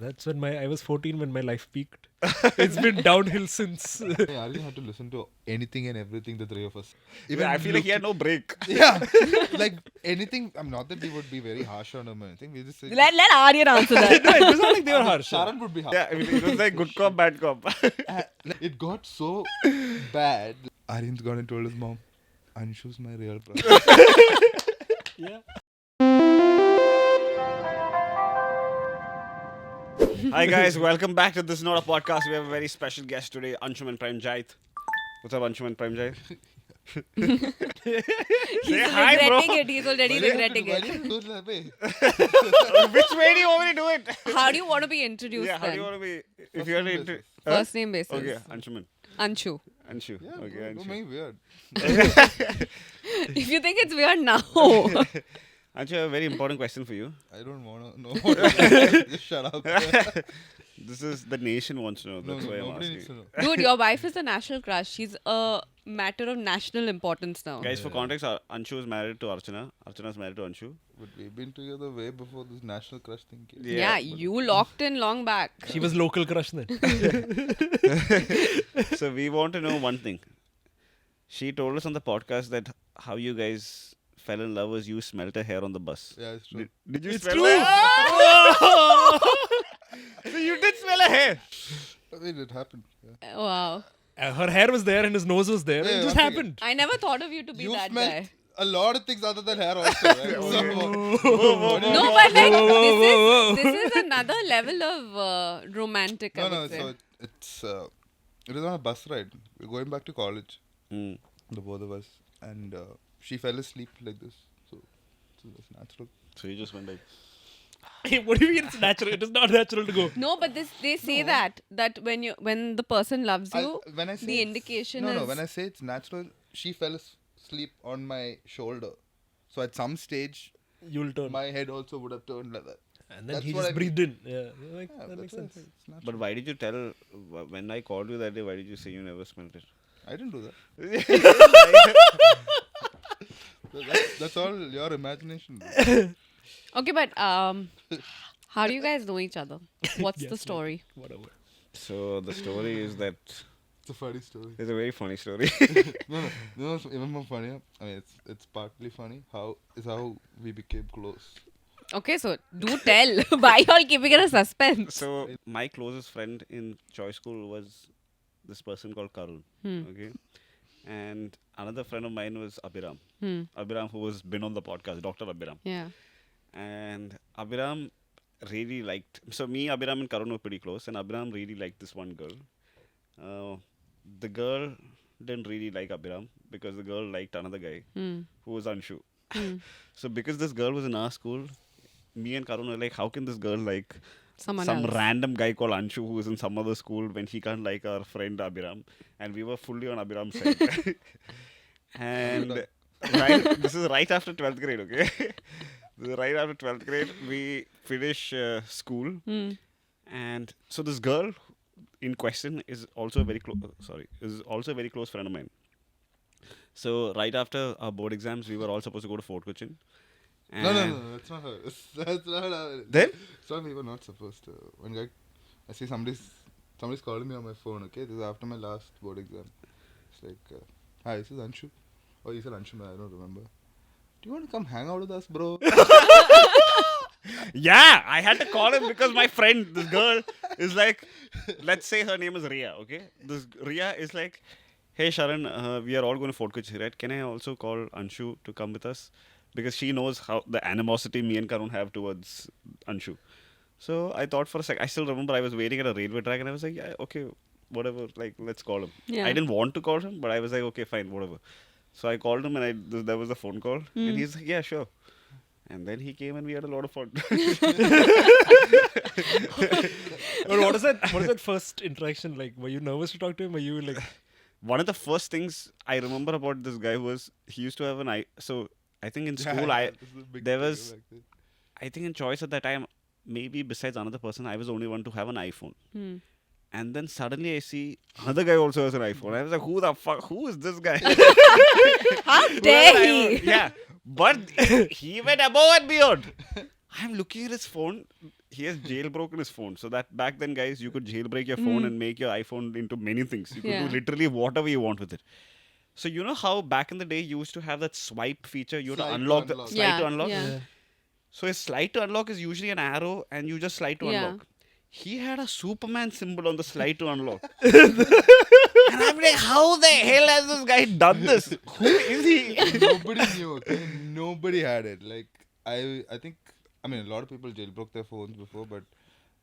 That's when I was 14 when my life peaked. It's been downhill since. Hey, Arjun had to listen to anything and everything, the three of us. Even I feel like he had no break. Yeah, like anything. I'm not that we would be very harsh on him or anything. We just say, Let Aryan answer that. No, it was not like they were harsh. Sharan would be harsh. Yeah, I mean, it was like good cop, bad cop. It got so bad. Aryan's gone and told his mom, Anshu's my real brother. Yeah. Hi guys, welcome back to This Is Not a Podcast. We have a very special guest today, Anshuman Premjait. What's up, Anshuman Premjait? He's hi, bro. regretting it. He's already regretting Why it. did you do that way? Which way do you want me to do it? How do you want to be introduced Yeah, how do you then? want to be? If you had to basis. First name basis. Okay, Anshuman. Anshu. Anshu. Yeah, Okay, don't Anshu. make me weird. If you think it's weird now. Anshu, I have a very important question for you. I don't want to know what it is. Just shut up. This is the nation wants to know. That's why I'm nobody needs to asking. know. Dude, your wife is a national crush. She's a matter of national importance now. Guys, for context, Anshu is married to Archana. Archana is married to Anshu. But we've been together way before this national crush thing came. Yeah, you locked in long back. She was local crush then. So we want to know one thing. She told us on the podcast that how you guys fell in love was you smelt her hair on the bus. Yeah, it's true. Did you It's smell true. her So you did smell her hair. I mean, it happened. Yeah. Wow. Her hair was there and his nose was there. Yeah, It just I think- happened. I never thought of you to be You that smelled guy. a lot of things other than hair also, right? So, what do you No, mean? but like whoa. this is another level of romantic. I No, would say. so it was on a bus ride. We're going back to college, Hmm. the both of us, and she fell asleep like this. So it was natural. So you just went like, Hey, what do you mean it's natural? It is not natural to go. No, but they say that when the person loves you, When I say the it's- indication no, is when I say it's natural, she fell asleep on my shoulder. So at some stage, You'll turn. my head also would have turned like that. And then That's he what just I breathed in. Yeah, like, Yeah, that makes that's why I sense. say it's natural. but why did you tell, when I called you that day, why did you say you never smelled it? I didn't do that. That's all your imagination. okay. But how do you guys know each other? What's the Yes, story? Whatever. So the story is that, It's a funny story. it's a very funny story. No, it's even more funnier. I mean, it's partly funny. How we became close. Okay, so do tell. Why y'all keeping it a suspense? So my closest friend in Choice School was this person called Karun. Okay. And another friend of mine was Abhiram. Abhiram, who has been on the podcast, Dr. Abhiram. Yeah. And Abhiram really liked. So me, Abhiram, and Karun were pretty close, and Abhiram really liked this one girl. The girl didn't really like Abhiram because the girl liked another guy who was Anshu. So because this girl was in our school, me and Karun were like, how can this girl like Someone some else. random guy called Anshu who is in some other school when he can't like our friend Abhiram? And we were fully on Abhiram's side. And this is right after 12th grade, okay? This is right after 12th grade, we finish school. And so this girl in question is also a very close friend of mine. So right after our board exams, we were all supposed to go to Fort Cochin. No, that's not her. That's not her. Then? It's not we were not supposed to. One guy, I see somebody's calling me on my phone. Okay, this is after my last board exam. It's like, hi, this is Anshu. Oh, he said Anshu, man, I don't remember. Do you want to come hang out with us, bro? Yeah, I had to call him because my friend, this girl, is like, let's say her name is Ria, okay? This Ria is like, hey Sharan, we are all going to Fort Kochi, right? Can I also call Anshu to come with us? Because she knows how the animosity me and Karun have towards Anshu. So I thought for a sec, I still remember I was waiting at a railway track and I was like, yeah, okay, whatever, like, let's call him. Yeah. I didn't want to call him, but I was like, okay, fine, whatever. So I called him and there was a phone call and he's like, yeah, sure. And then he came and we had a lot of fun. But what is that first interaction like? Were you nervous to talk to him? Were you like, One of the first things I remember about this guy was he used to have an eye. So I think in school, there was, I think in Choice at that time, maybe besides another person, I was the only one to have an iPhone. And then suddenly I see another guy also has an iPhone. I was like, who is this guy? How dare he? Yeah. But he went above and beyond. I'm looking at his phone. he has jailbroken his phone. So that back then, guys, you could jailbreak your phone and make your iPhone into many things. You could Yeah. do literally whatever you want with it. So you know how back in the day you used to have that swipe feature. You had to Slide to unlock the unlock. slide to unlock. Yeah. So a slide to unlock is usually an arrow, and you just slide to Yeah. unlock. He had a Superman symbol on the slide to unlock. And I'm like, how the hell has this guy done this? Who is he? Nobody knew. Okay? Nobody had it. Like I think a lot of people jailbroke their phones before, but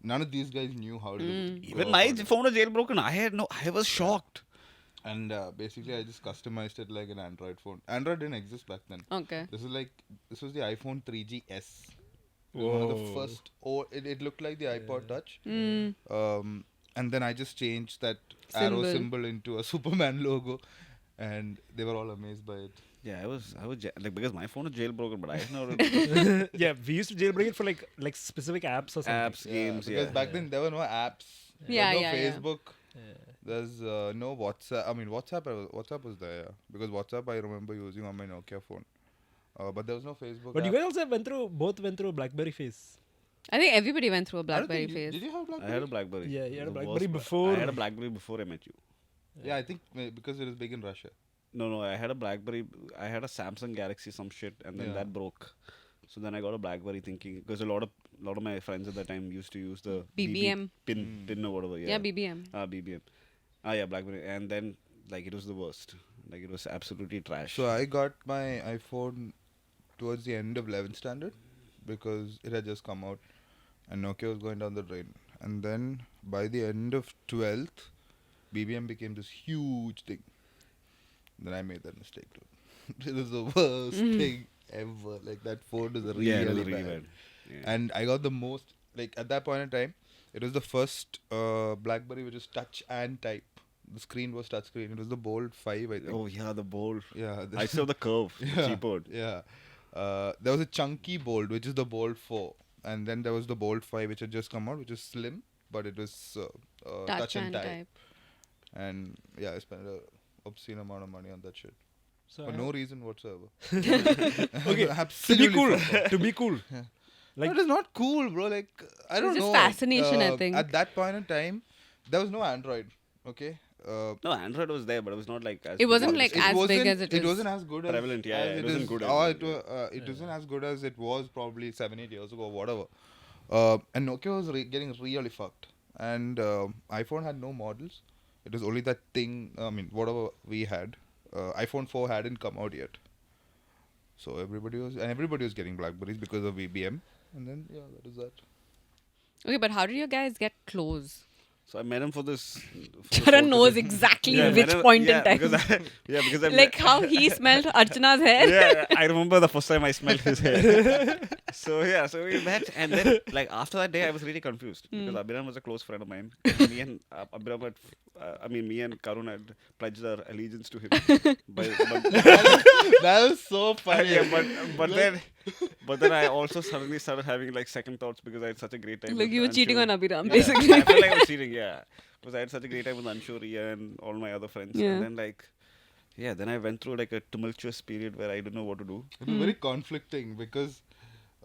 none of these guys knew how to. go Even my about it. phone was jailbroken. I was shocked. And basically, I just customized it like an Android phone. Android didn't exist back then. Okay. This was the iPhone 3GS. It was one of the Whoa. first. Or it looked like the iPod Touch. Mm. And then I just changed that arrow Symbol. symbol into a Superman logo, and they were all amazed by it. Yeah, I was like, because my phone is jailbroken, but I didn't know it. Yeah, we used to jailbreak it for like specific apps or something. Apps, games, because yeah. back then there were no apps. Yeah, There's no yeah, yeah. Facebook. There's no WhatsApp. WhatsApp was there, yeah. Because WhatsApp I remember using on my Nokia phone. But there was no Facebook. But you app. guys also went through a BlackBerry phase. I think everybody went through a I don't BlackBerry think phase. Did you have I BlackBerry? had a BlackBerry. Yeah, you had a The BlackBerry worst- before- I had a BlackBerry before I met you. Yeah, I think because it was big in Russia. No, I had a BlackBerry. I had a Samsung Galaxy some shit, and then Yeah. that broke. So then I got a BlackBerry, thinking because a lot of my friends at that time used to use the BBM. pin or whatever. Yeah, BBM. BBM. Yeah, BlackBerry, and then like it was the worst. Like it was absolutely trash. So I got my iPhone towards the end of 11th standard because it had just come out and Nokia was going down the drain. And then by the end of 12th, BBM became this huge thing. Then I made that mistake too. It was the worst thing ever. Like that phone was really, yeah, it was really really bad. bad. Yeah. And I got the most, like at that point in time, it was the first BlackBerry which was touch and type. The screen was touch screen. It was the Bold 5, I think. Oh yeah, the bold. Yeah. I saw the curve. Yeah, Cheaper. Yeah. There was a chunky Bold, which is the Bold 4. And then there was the Bold 5, which had just come out, which is slim, but it was Touch and type. And yeah, I spent an obscene amount of money on that shit. So For I- no reason whatsoever. Okay, to be Absolutely cool. for fun. To be cool. Like- No, it is not cool, bro. Like, I don't just know. fascination, I think. At that point in time, there was no Android, okay? No, Android was there, but it was not like as It wasn't big like it as big wasn't- as it is. It wasn't as good Prevalent, yeah, as it it wasn't is- good as or it it wasn't as good as it was probably 7-8 years ago, whatever. And Nokia was getting really fucked. And iPhone had no models. It was only that thing, whatever we had. iPhone 4 hadn't come out yet. So everybody was getting Blackberries because of VBM. And then, yeah, that is that. Okay, but how did you guys get close? So I met him for this. Charan knows exactly I which met him- point yeah, in time. Because I Like how he smelled Archana's hair. yeah, I remember the first time I smelled his hair. So we met, and then like after that day, I was really confused because Abhiram was a close friend of mine. Me and Abhiram had, me and Karun had pledged our allegiance to him. but That was so funny. yeah, but then I also suddenly started having like second thoughts because I had such a great time. Like with you were cheating Anshu. on Abhiram, Yeah, basically. I felt like I was cheating, yeah. Because I had such a great time with Anshu, Riya, and all my other friends. Yeah. And then then I went through like a tumultuous period where I didn't know what to do. It was very conflicting because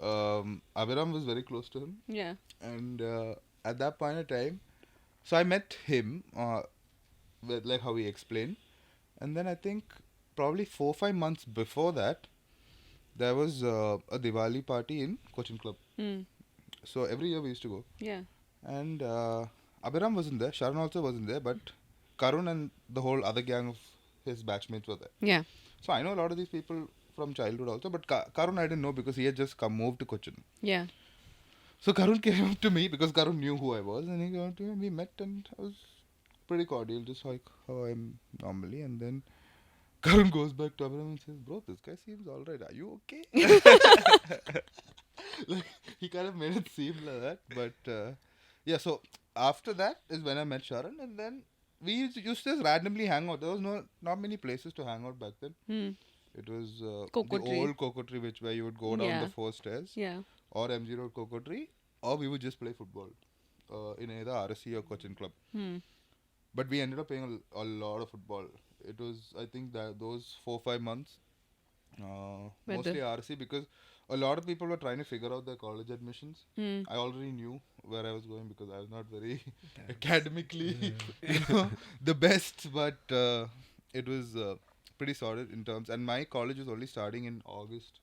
Abhiram was very close to him. Yeah. And at that point in time, so I met him, with like how he explained. And then I think probably 4-5 months before that, there was a Diwali party in Cochin Club. Mm. So every year we used to go. Yeah. And Abhiram wasn't there, Sharan also wasn't there, but Karun and the whole other gang of his batchmates were there. Yeah. So I know a lot of these people from childhood also, but Karun I didn't know because he had just moved to Cochin. Yeah. So Karun came up to me because Karun knew who I was, and he came up to me and we met, and I was pretty cordial, just like how I am normally. And then Karun goes back to Abhiram and says, "Bro, this guy seems alright. Are you okay?" Like he kind of made it seem like that, but yeah. So after that is when I met Sharan, and then we used to just randomly hang out. There was not many places to hang out back then. Mm. It was Cocoa the tree. old Cocoa Tree, where you would go down Yeah. the 4 stairs, Yeah. or MG Road Cocoa Tree, or we would just play football in either RSC or Cochin Club. Hmm. But we ended up playing a lot of football. It was, I think, that those 4-5 months, Were mostly the- RSC, because a lot of people were trying to figure out their college admissions. Hmm. I already knew where I was going because I was not very academically, the best, but it was pretty solid in terms. And my college was only starting in August,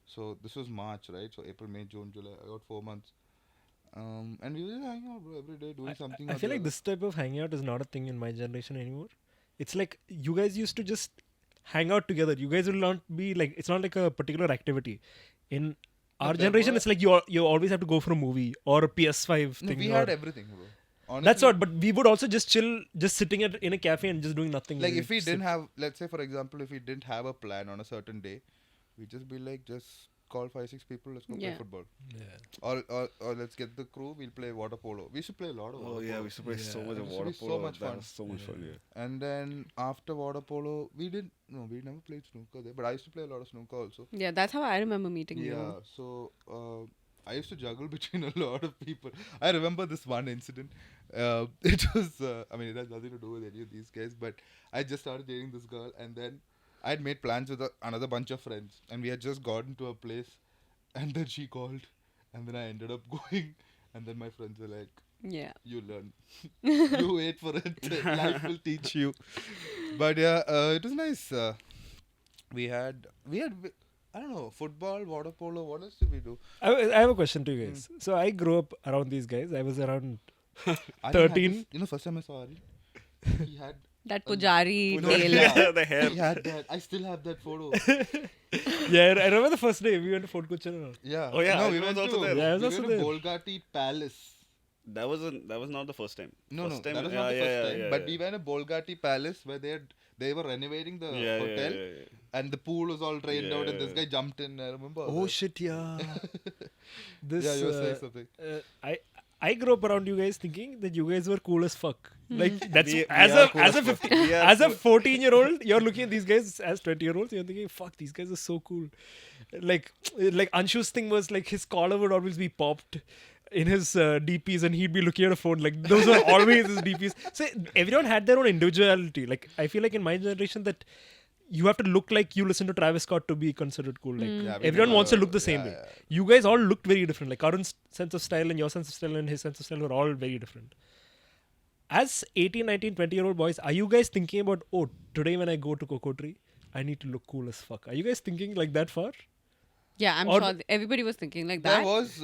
so this was March, right? So April, May, June, July. I got 4 months, and we were just hanging out, bro, every day doing something. I or feel the like other. this type of hangout is not a thing in my generation anymore. It's like you guys used to just hang out together. You guys will not be like, it's not like a particular activity. In our there generation, were- it's like you always have to go for a movie or a PS5 No, thing. we or- had everything, bro. Honestly, that's what, but we would also just chill, just sitting in a cafe and just doing nothing. like We'd if we sit- didn't have, let's say for example, if we didn't have a plan on a certain day, we just be like, just call 5-6 people, let's go play Yeah. football, Yeah. or let's get the crew, we'll play water polo. We used to play a lot of water Oh yeah, polo. we used to play so Yeah. much It of used to water be so polo. much That fun. was so much fun. Yeah. And then after water polo, we never played snooker there, but I used to play a lot of snooker also. Yeah, that's how I remember meeting Yeah, you. so I used to juggle between a lot of people. I remember this one incident. It was, I mean, it has nothing to do with any of these guys, but I just started dating this girl, and then I had made plans with another bunch of friends, and we had just gotten to a place, and then she called, and then I ended up going, and then my friends were like, Yeah. you learn. You wait for it. Life will teach you. But yeah, it was nice. We had, I don't know, football, water polo. What else did we do? I have a question to you guys. So I grew up around these guys. I was around Ari had 13. this- you know, first time I saw Ari, he had. That Pujari No, tail. yeah. The hair. He had that. I still have that photo. Yeah, I remember the first day we went to Fort Kochar. Yeah. Oh, yeah, No, I we was went also to. there. Yeah, I was we also went there. to Bolgati Palace. That was not the first time. No, First no, time, that was yeah, not the yeah, first yeah, time. yeah, But yeah. we went to Bolgati Palace where they were renovating the Yeah, hotel, yeah. and the pool was all drained out, and this Yeah. guy jumped in. I remember. Oh that. shit, yeah. This, Yeah, you were saying something. I grew up around you guys thinking that you guys were cool as fuck. Like that's We as are a cool as a as fuck. 15, We are as a cool. 14-year-old, you're looking at these guys as 20-year-olds. You're thinking, fuck, these guys are so cool. Like Anshu's thing was like his collar would always be popped in his DPs, and he'd be looking at a phone. Like those were always his DPs. So everyone had their own individuality. Like I feel like in my generation that you have to look like you listen to Travis Scott to be considered cool. Like Yeah, we everyone never- wants to look the same yeah, way. yeah. You guys all looked very different. Like Arun's sense of style and your sense of style and his sense of style were all very different. As 18, 19, 20-year-old boys, are you guys thinking about, oh, today when I go to Coco Tree, I need to look cool as fuck? Are you guys thinking like that far? Yeah, I'm Or- sure everybody was thinking like There that. was,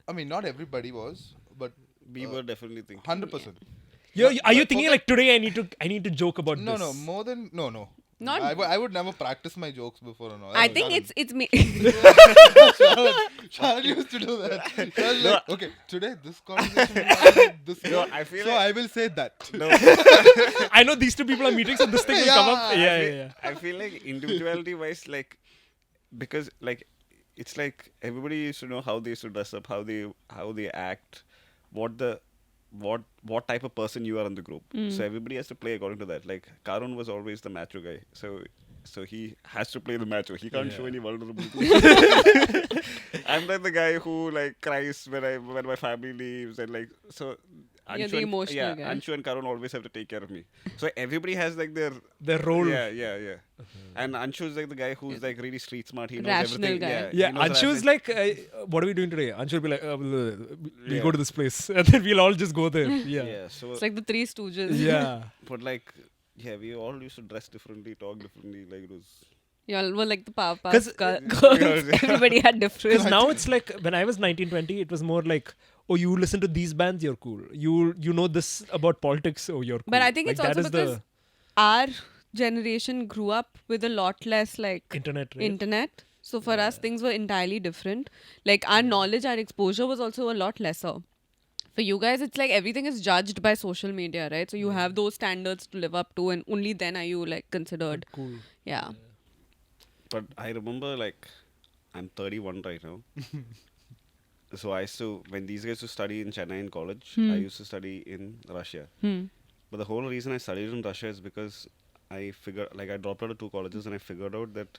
I mean, not everybody was, but We were definitely thinking. 100%. Are you but thinking forget- like today I need to joke about No, this? no, more than no. Not- I would never practice my jokes before and all. I think it's me. Charlie used to do that. Charlie like, okay, today this conversation will be this No, way, I feel so like- I will say that. No, I know these two people are meeting, so this thing will come up. Yeah, Yeah. I feel like individuality wise, like, because like it's like everybody used to know how they used to dress up, how they act, what type of person you are in the group. So everybody has to play according to that. Like Karun was always the macho guy, so he has to play the macho. He can't show any vulnerability. I'm like the guy who like cries when my family leaves, and like so. You're the and- emotional guy. Anshu and Karun always have to take care of me. So everybody has like Their role. yeah. And Anshu's like the guy who's like really street smart. He knows Rational everything. guy. Yeah, he knows Anshu's rational- like, what are we doing today? Anshu will be like, we'll Yeah. go to this place. And then we'll all just go there. Yeah. Yeah. So, It's like the Three Stooges. Yeah. but like, yeah, we all used to dress differently, talk differently. Like it was. Y'all were like the Powerpuff 'Cause- Girls. Everybody had different. Because now it's like, when I was 19, 20, it was more like, oh, you listen to these bands, you're cool. You know this about politics, oh, you're cool. But I think Like, it's that also is because our generation grew up with a lot less like internet, right? internet. So for us, things were entirely different. Like our knowledge, our exposure was also a lot lesser. For you guys, it's like everything is judged by social media, right? So you have those standards to live up to, and only then are you like considered. Cool. Yeah. But I remember like, I'm 31 right now. So I used to, when these guys used to study in Chennai in college, I used to study in Russia. But the whole reason I studied in Russia is because I figured, like, I dropped out of 2 colleges and I figured out that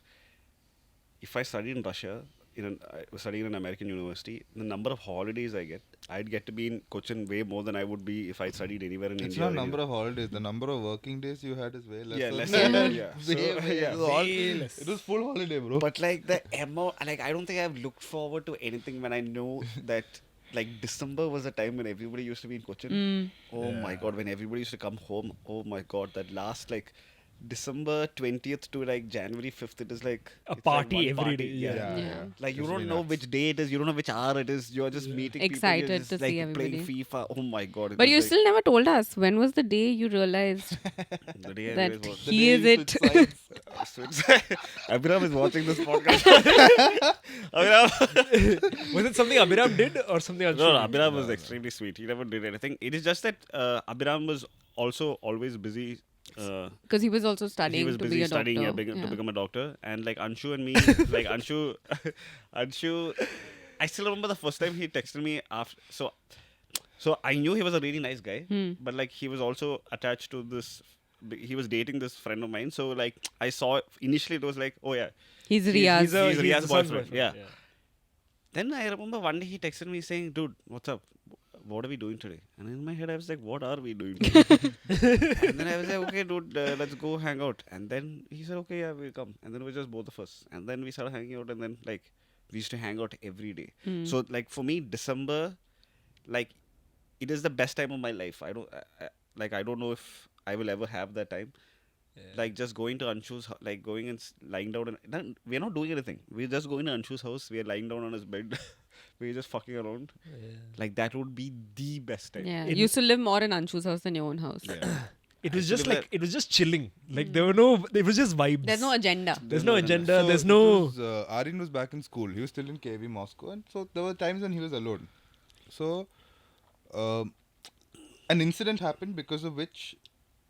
if I studied in Russia, I was studying in an American university, the number of holidays I get, I'd get to be in Cochin way more than I would be if I studied anywhere in It's India. not or number anywhere. of holidays. The number of working days you had is way less. Yeah, than- less Yeah. than yeah. So, yeah. It was all- It was full holiday, bro. But like the like I don't think I've looked forward to anything when I know that like December was the time when everybody used to be in Cochin. Oh my god, when everybody used to come home. Oh my god, that last like December 20th to like January 5th, it is like A it's like party one every party. day, yeah. Yeah. Like you It's don't really know nuts. which day it is, you don't know which hour it is. You're just meeting Excited people. You're just, to like, see playing everybody. FIFA. Oh my god! it But was you like, still never told us when was the day you realized the day I that realized what- The he day is you it. switched sides. Abhiram is watching this podcast. Abhiram. Was it something Abhiram did or something Anshu No, did? Abhiram was extremely sweet. He never did anything. It is just that Abhiram was also always busy. Because he was also He studying was to busy be a studying doctor. to become a doctor. And like Anshu and me, like Anshu, I still remember the first time he texted me after. So I knew he was a really nice guy, but like he was also attached to this. He was dating this friend of mine. So like I saw initially it was like, oh yeah, He's He's Riaz. He's He's Riaz's the son's boyfriend, boyfriend. yeah. Then I remember one day he texted me saying, "Dude, what's up? What are we doing today?" And in my head I was like, "What are we doing today?" And then I was like, "Okay, dude, let's go hang out." And then he said, "Okay, yeah, we'll come." And then it was just both of us. And then we started hanging out. And then like we used to hang out every day. So like for me, December, like it is the best time of my life. I don't know if I will ever have that time. Like just going to Anshu's, like going and lying down, and we're not doing anything. We're just going to Anshu's house. We're lying down on his bed. We're just fucking around. Like that would be the best time. Yeah, In- you used to live more in Anshu's house than your own house. It was I just still like, it was just chilling. Like there were no, it was just vibes. There's no agenda. There's no agenda. So There's it no. was, Aryan was back in school. He was still in KV Moscow, and so there were times when he was alone. So, an incident happened because of which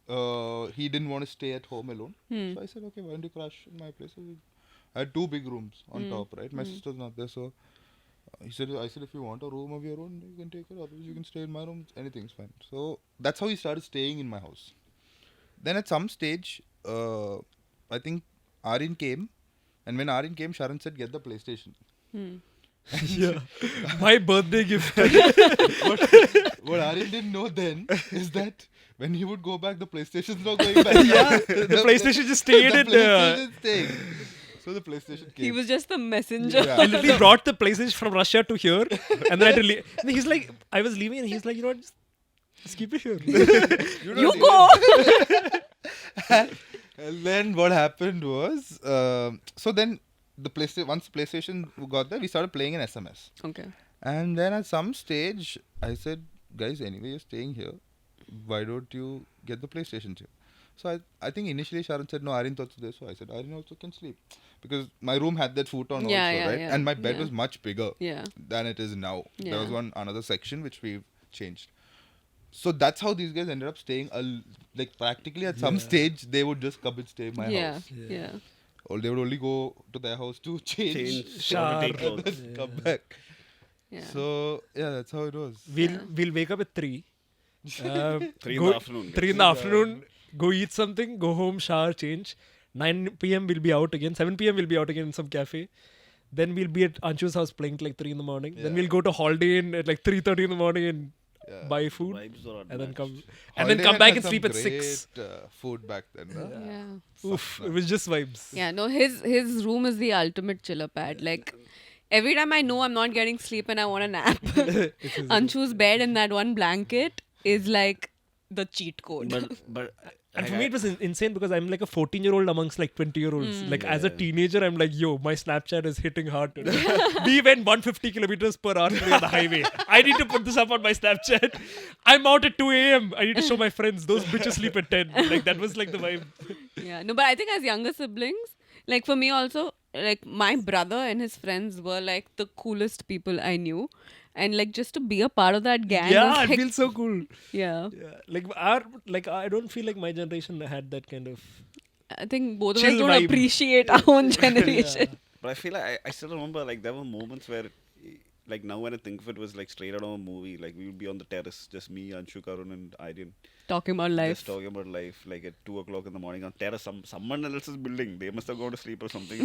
he didn't want to stay at home alone. So I said, okay, why don't you crash in my place? So I had 2 big rooms on top, right? My sister's not there, so I said, if you want a room of your own, you can take it. Otherwise, you can stay in my room. Anything's fine. So that's how he started staying in my house. Then at some stage, I think Aryan came, and when Aryan came, Sharon said, "Get the PlayStation." Yeah. My birthday gift. What Aryan didn't know then is that when he would go back, the PlayStation's not going back. Yeah, the PlayStation just stayed the in. PlayStation staying. So the PlayStation came. He was just the messenger. Yeah. I literally brought the PlayStation from Russia to here, and then I had to leave. And he's like, I was leaving, and he's like, you know what, just keep it here. You go. And then what happened was, so then the PlayStation, once PlayStation got there, we started playing in SMS. Okay. And then at some stage, I said, guys, anyway, you're staying here. Why don't you get the PlayStation here? So I think initially Sharon said, no, Aryan thought so. So I said, Aryan also can sleep. Because my room had that futon Yeah, also, yeah, right? yeah, And my bed yeah. was much bigger Yeah. than it is now. There was Yeah. another section which we've changed. So that's how these guys ended up staying. Like practically at some stage, they would just come and stay in my Yeah. house. Yeah. Or they would only go to their house to change, Shower. take and clothes. then come back. Yeah. So yeah, that's how it was. We'll wake up at 3. 3 in the afternoon. 3 in the afternoon. Go eat something. Go home. Shower. Change. 9 p.m. we'll be out again. 7 p.m. we'll be out again in some cafe. Then we'll be at Anshu's house playing till like 3 in the morning. Then Yeah. we'll go to Holiday Inn at like 3:30 in the morning and Yeah. buy food. Vibes were And then unmatched. come Holiday come Inn back had and some sleep at great, 6. Food back then. Huh? Yeah. Oof, it was just vibes. Yeah, no, his room is the ultimate chiller pad. Like every time I know I'm not getting sleep and I want a nap, Anshu's bed and that one blanket is like the cheat code. But And for me, it was insane because I'm like a 14-year-old amongst like 20-year-olds. Like as a teenager, I'm like, yo, my Snapchat is hitting hard today. We went 150 kilometers per hour today on the highway. I need to put this up on my Snapchat. I'm out at 2 a.m. I need to show my friends. Those bitches sleep at 10. Like that was like the vibe. Yeah, no, but I think as younger siblings, like for me also, like my brother and his friends were like the coolest people I knew. And like just to be a part of that gang. Yeah, was, it like, feels so cool. yeah. Yeah, I don't feel like my generation had that kind of. I think both of us Chill don't vibe. appreciate our own generation. But I feel like I still remember like there were moments where like now when I think of it, was like straight out of a movie. Like we would be on the terrace, just me, Anshu, Karun, and Aryan, Talking about life. just talking about life. Like at 2 o'clock in the morning on terrace, someone else's building. They must have gone to sleep or something.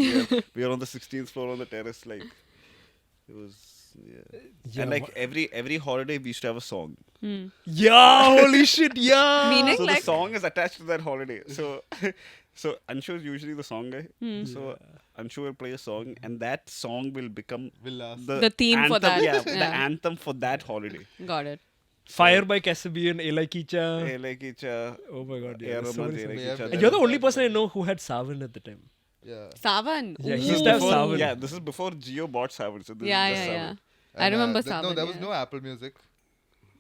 We are on the 16th floor on the terrace. Like it was. Yeah. Yeah, And like every holiday we used to have a song. Yeah, holy shit, yeah. Meaning So the like song is attached to that holiday. So so Anshu is usually the song guy. So Anshu will play a song and that song will become Will last. The theme for anthem, that. Yeah, the Yeah. anthem for that holiday. got it. Fire by Kasabian, Elai Kicha. Hey, like it's Oh my god, yeah. Yeah, there's so Roman, many yeah, songs. like Yeah, each yeah. other. And you're the only person I know who had Savan at the time. Yeah. Savan. Yeah, he Ooh. used to have Before- Savan. Yeah, this is before Jio bought Savan. So this Yeah, is just yeah, Savan. yeah. I remember No, Savan. there was yeah. no Apple Music.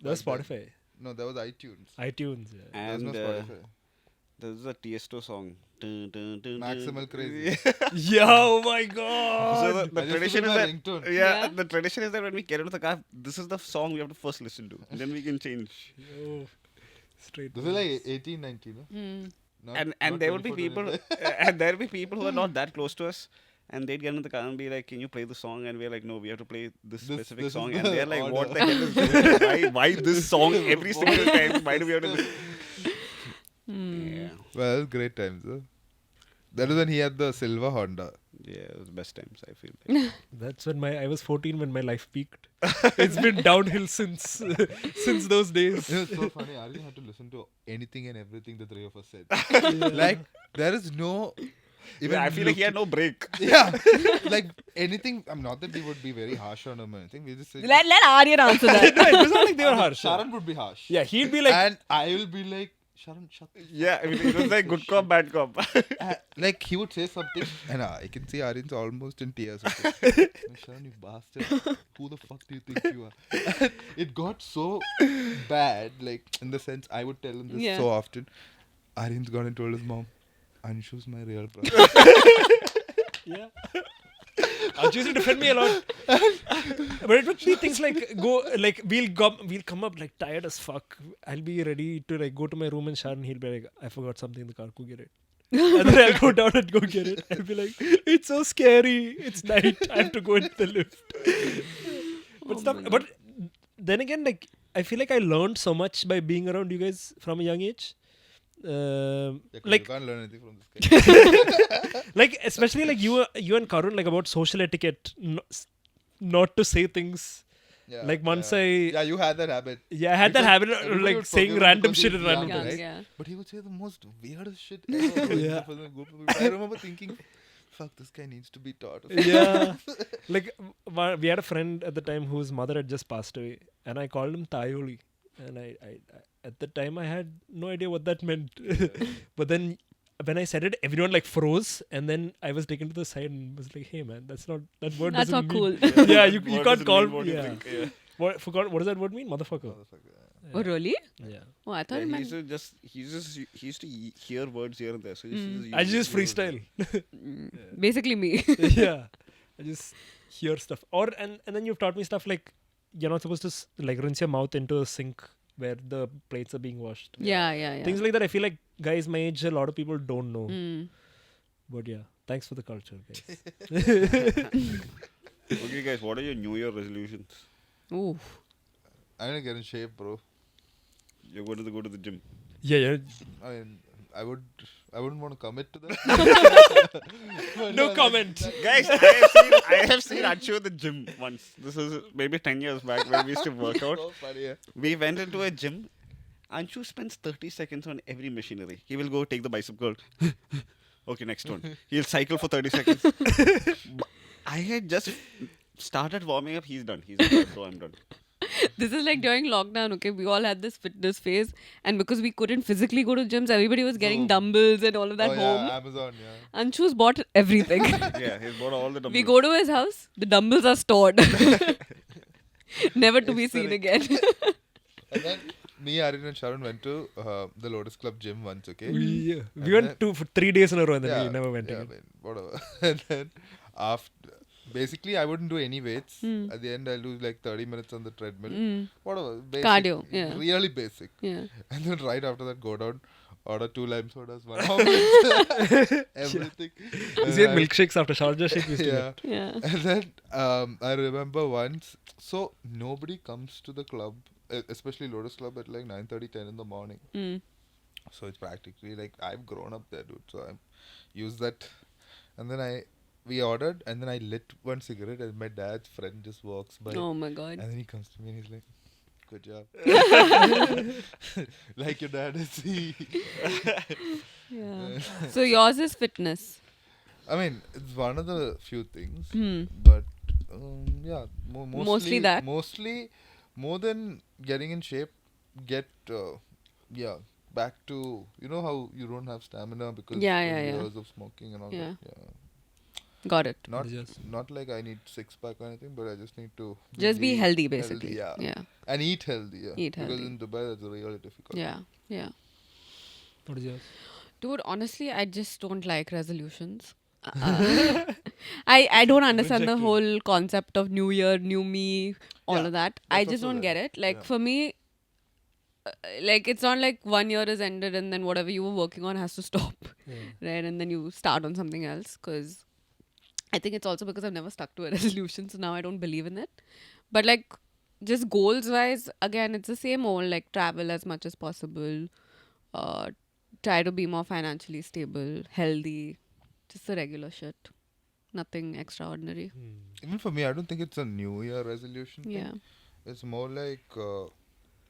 That was Back Spotify. No, there was iTunes. iTunes, yeah. There was no And Spotify. there's a Tiesto song. Dun, dun, dun, dun. Maximal Crazy. Yeah, oh my So god. the I just tradition put is my that ringtone. Yeah. the tradition is that when we get into the car, this is the song we have to first listen to. Then we can change. Yo, straight. This is like 18, 19. No? Not- And not there would be 24, people 25. and there would be people who are not that close to us. And they'd get into the car and be like, "Can you play the song?" And we're like, "No, we have to play this specific this is song." the And they're like, "What the order." hell is this? Why this song every single time? Why do we have to?" Yeah, Well, great times. Huh? That was when he had the silver Honda. yeah, it was best times. I feel. Like. That's when I was 14 when my life peaked. It's been downhill since since those days. It was so funny. I didn't have to listen to anything and everything the three of us said. Like, there is no. Yeah, I feel like he had no break. Yeah. Like, anything. I'm not that we would be very harsh on him or anything. We just say. Let Aryan answer that. No, it was not like they were harsh. Sharan would be harsh. Yeah, he'd be like, And I will be like, Sharan, shut the Yeah, I mean, it was like good cop, bad cop. like he would say something and I can see Aryan's almost in tears. Okay. Sharan, you bastard. Who the fuck do you think you are? It got so bad, like in the sense I would tell him this Yeah. so often. Aryan's gone and told his mom, Anshu's my real brother. yeah. Archie used to defend me a lot. But it would be things like we'll come up like tired as fuck. I'll be ready to like go to my room and Sharon, he'll be like, I forgot something in the car, go get it. And then I'll go down and go get it. I'll be like, it's so scary. It's night. I have to go into the lift. But stuff. But then again, like I feel like I learned so much by being around you guys from a young age. You Like can't learn anything from this guy. like especially like you and Karun, like about social etiquette, not to say things. Yeah, Like once yeah. I Yeah, you had that habit. yeah, I had that Because habit of everybody like would saying forgive him random because shit he's at random young, times. right? Yeah. But he would say the most weirdest shit ever. Yeah. For the group of people. I remember thinking, fuck, this guy needs to be taught. Yeah, like we had a friend at the time whose mother had just passed away, and I called him Tayoli, and I at the time I had no idea what that meant, but then when I said it, everyone like froze, and then I was taken to the side and was like, "Hey man, that's not that word. That's doesn't not mean-" cool. Yeah, you What can't does it call mean? What do you yeah. think? Yeah. What forgot? What does that word mean? Motherfucker. Oh, really? Yeah. Oh, I thought Yeah, it he meant. he used to hear words here and there. So he used to I use just words. freestyle. Basically me. Yeah, I just hear stuff. Or and then you've taught me stuff like you're not supposed to like rinse your mouth into a sink where the plates are being washed. yeah. Things like that. I feel like guys my age, a lot of people don't know. Mm. But yeah, thanks for the culture, guys. Okay, guys, what are your New Year resolutions? Ooh. I'm gonna get in shape, bro. You're going to go to the gym. Yeah. I mean, I wouldn't want to commit to that. But No comment. Guys, I have seen Anshu at the gym once. This was maybe 10 years back when we used to work out. So funny, yeah. We went into a gym. Anshu spends 30 seconds on every machinery. He will go take the bicep curl. Okay, next one. He'll cycle for 30 seconds. I had just started warming up. He's done. So I'm done. This is like during lockdown, okay? We all had this fitness phase, and because we couldn't physically go to gyms, everybody was getting So- dumbbells and all of that Oh, home. yeah, Amazon, yeah. Anshu's bought everything. Yeah, he's bought all the dumbbells. We go to his house, the dumbbells are stored. Never to be It's seen the- again. And then me, Aryan, and Sharon went to the Lotus Club gym once, okay? We And went then- for 3 days in a row and then we never went yeah, again. I mean, whatever. And then after, basically, I wouldn't do any weights. At the end, I'll do like 30 minutes on the treadmill. Whatever. Basic, Cardio, yeah. Really basic. Yeah. And then right after that, go down order 2 lime sodas, 1 omelette, everything. You say milkshakes after Sharjah shake. We used to Yeah. get. Yeah. And then I remember once, so nobody comes to the club, especially Lotus Club at like 9:30, 10 in the morning. Mm. So it's practically like I've grown up there, dude. So I used that, and then we ordered, and then I lit one cigarette, and my dad's friend just walks by, Oh my god. and then he comes to me and he's like, "Good job." Like your dad is. Yeah. So yours is fitness. I mean, it's one of the few things, Hmm. but yeah, mostly, Mostly that. Mostly, more than getting in shape, get back to how you don't have stamina because Yeah, of yeah, yeah. years of smoking and all Yeah. that. Yeah, Got it. Yes. not like I need 6-pack or anything, but I just need to Just be lean, healthy, basically. yeah. Yeah. And eat healthy. Yeah, Eat because healthy. in Dubai that's really difficult. Yeah. Yeah. What is yours? Dude, honestly, I just don't like resolutions. I don't understand the Rejected. whole concept of New Year, New Me, all Yeah, of that. I that's just also don't there. get it. Like Yeah. for me, like it's not like 1 year is ended and then whatever you were working on has to stop, right? And then you start on something else. Because I think it's also because I've never stuck to a resolution, so now I don't believe in it. But like just goals wise, again, it's the same old like travel as much as possible, try to be more financially stable, healthy, just the regular shit. Nothing extraordinary. Even for me, I don't think it's a New Year resolution thing. Yeah. It's more like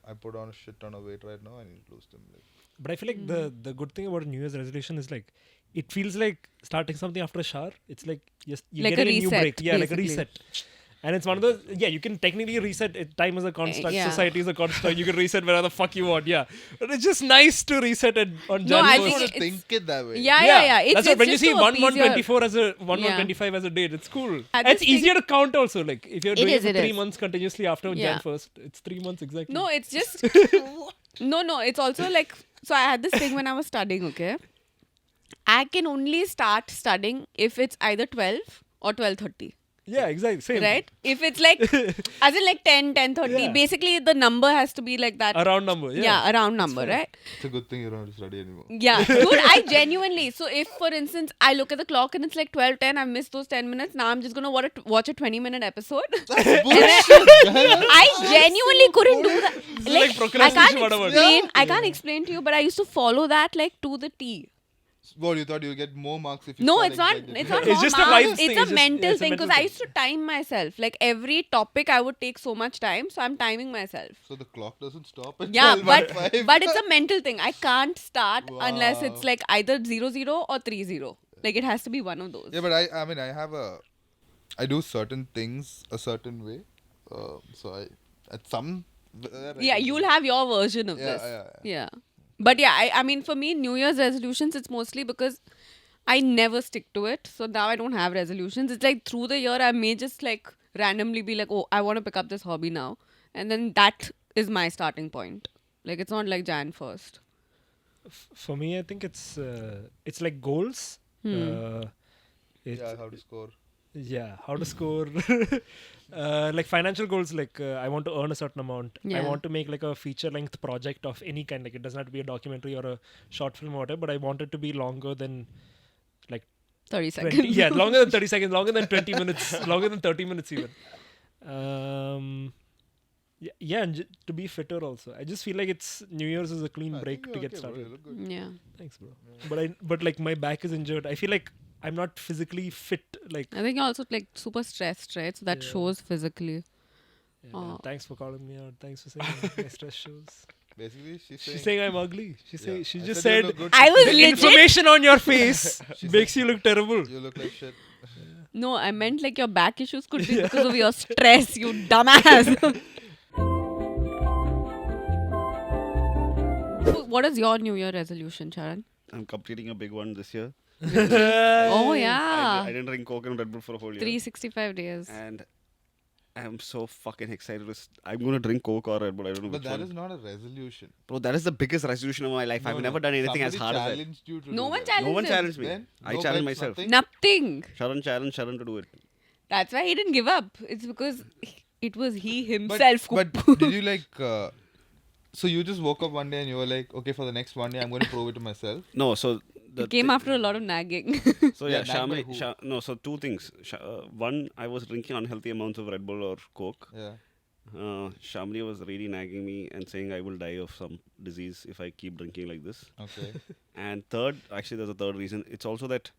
I put on a shit ton of weight right now. I need to lose them. Like, But I feel like the good thing about New Year's resolution is like it feels like starting something after a shower. It's like you're Like getting a a new reset, break. Yeah, like a basically. reset. And it's one of those, you can technically reset. Time is a construct, yeah. society is a construct. You can reset wherever the fuck you want, yeah. But it's just nice to reset it on No, Jan I I 1st. think don't it's- think it that way. Yeah. It's, That's what, it's when you just see to 1 appease your- 124 as a 1 Yeah. 125 as a date, it's cool. I And it's just think- easier to count also. Like if you're It doing is, it for it 3 is. months continuously after Yeah. Jan 1st, it's 3 months exactly. No, it's just no. It's also like, so I had this thing when I was studying. Okay, I can only start studying if it's either 12 or 12:30. Yeah, exactly. Same. Right? If it's like, as in like 10, 10:30, Yeah. basically the number has to be like that. A round number. Yeah, a round number, right? It's a good thing you don't have to study anymore. Yeah, dude, I genuinely. So if, for instance, I look at the clock and it's like 12:10, I've missed those 10 minutes. Now I'm just gonna watch a 20-minute episode. I genuinely couldn't do that. is Like, like procrastination, whatever. I can't explain to you, but I used to follow that like to the T. What, you thought you'll get more marks if you No, start it's not. exactly- It's not. It's more just a marks, vibes It's thing, a it's just- mental it's a thing mental because I thing. used to time myself. Like every topic, I would take so much time, so I'm timing myself. So the clock doesn't stop at Yeah, 12:15. but it's a mental thing. I can't start unless it's Wow. like either 00 or 30. Like it has to be one of those. Yeah, but I mean, I do certain things a certain way. So at some. Yeah, you'll have your version of Yeah, this. yeah. But yeah, I mean, for me, New Year's resolutions, it's mostly because I never stick to it. So now I don't have resolutions. It's like through the year, I may just like randomly be like, oh, I want to pick up this hobby now. And then that is my starting point. Like, it's not like Jan 1st. For me, I think it's like goals. It's, Yeah, how to score. Yeah, how to score. Like financial goals, like I want to earn a certain amount. I Yeah. want to make like a feature length project of any kind. Like it doesn't have to be a documentary or a short film or whatever, but I want it to be longer than like 30 20, seconds. yeah, longer than 30 seconds, longer than 20 minutes, longer than 30 minutes even. Yeah, and to be fitter also. I just feel like it's New Year's is a clean I break think to you're get okay, bro. started. You look good. Yeah. Thanks, bro. But like my back is injured. I feel like I'm not physically fit. Like I think you're also like super stressed, right? So that Yeah. shows physically. yeah, Oh. thanks for calling me out. Thanks for saying my stress shows. Basically, She's saying I'm ugly. She Yeah. she I just said you said look good. I was the legit. information on your face She makes you look terrible. You look like shit. No, I meant like your back issues could be because of your stress, you dumbass. So what is your New Year resolution, Charan? I'm completing a big one this year. Oh I yeah, didn't drink Coke and Red Bull for a whole year. 365 days. And I'm so fucking excited. I'm going to drink Coke or Red Bull. I don't know But which that one. is not a resolution. Bro, that is the biggest resolution of my life. I've No, never no. done anything as hard Somebody as that. challenged you to No do one that. challenged No one him. challenged me. Then? I No challenged bets, myself. nothing? Nothing. Sharan challenged Sharan to do it. That's why he didn't give up. It's because it was he himself. But who- did you like So you just woke up one day and you were like, okay, for the next one day, I'm going to prove it to myself. No, so It came after a lot of nagging. So Yeah, yeah, nagged by who? no. So two things. One, I was drinking unhealthy amounts of Red Bull or Coke. Yeah. Shamli was really nagging me and saying I will die of some disease if I keep drinking like this. Okay. And third, actually, there's a third reason. It's also that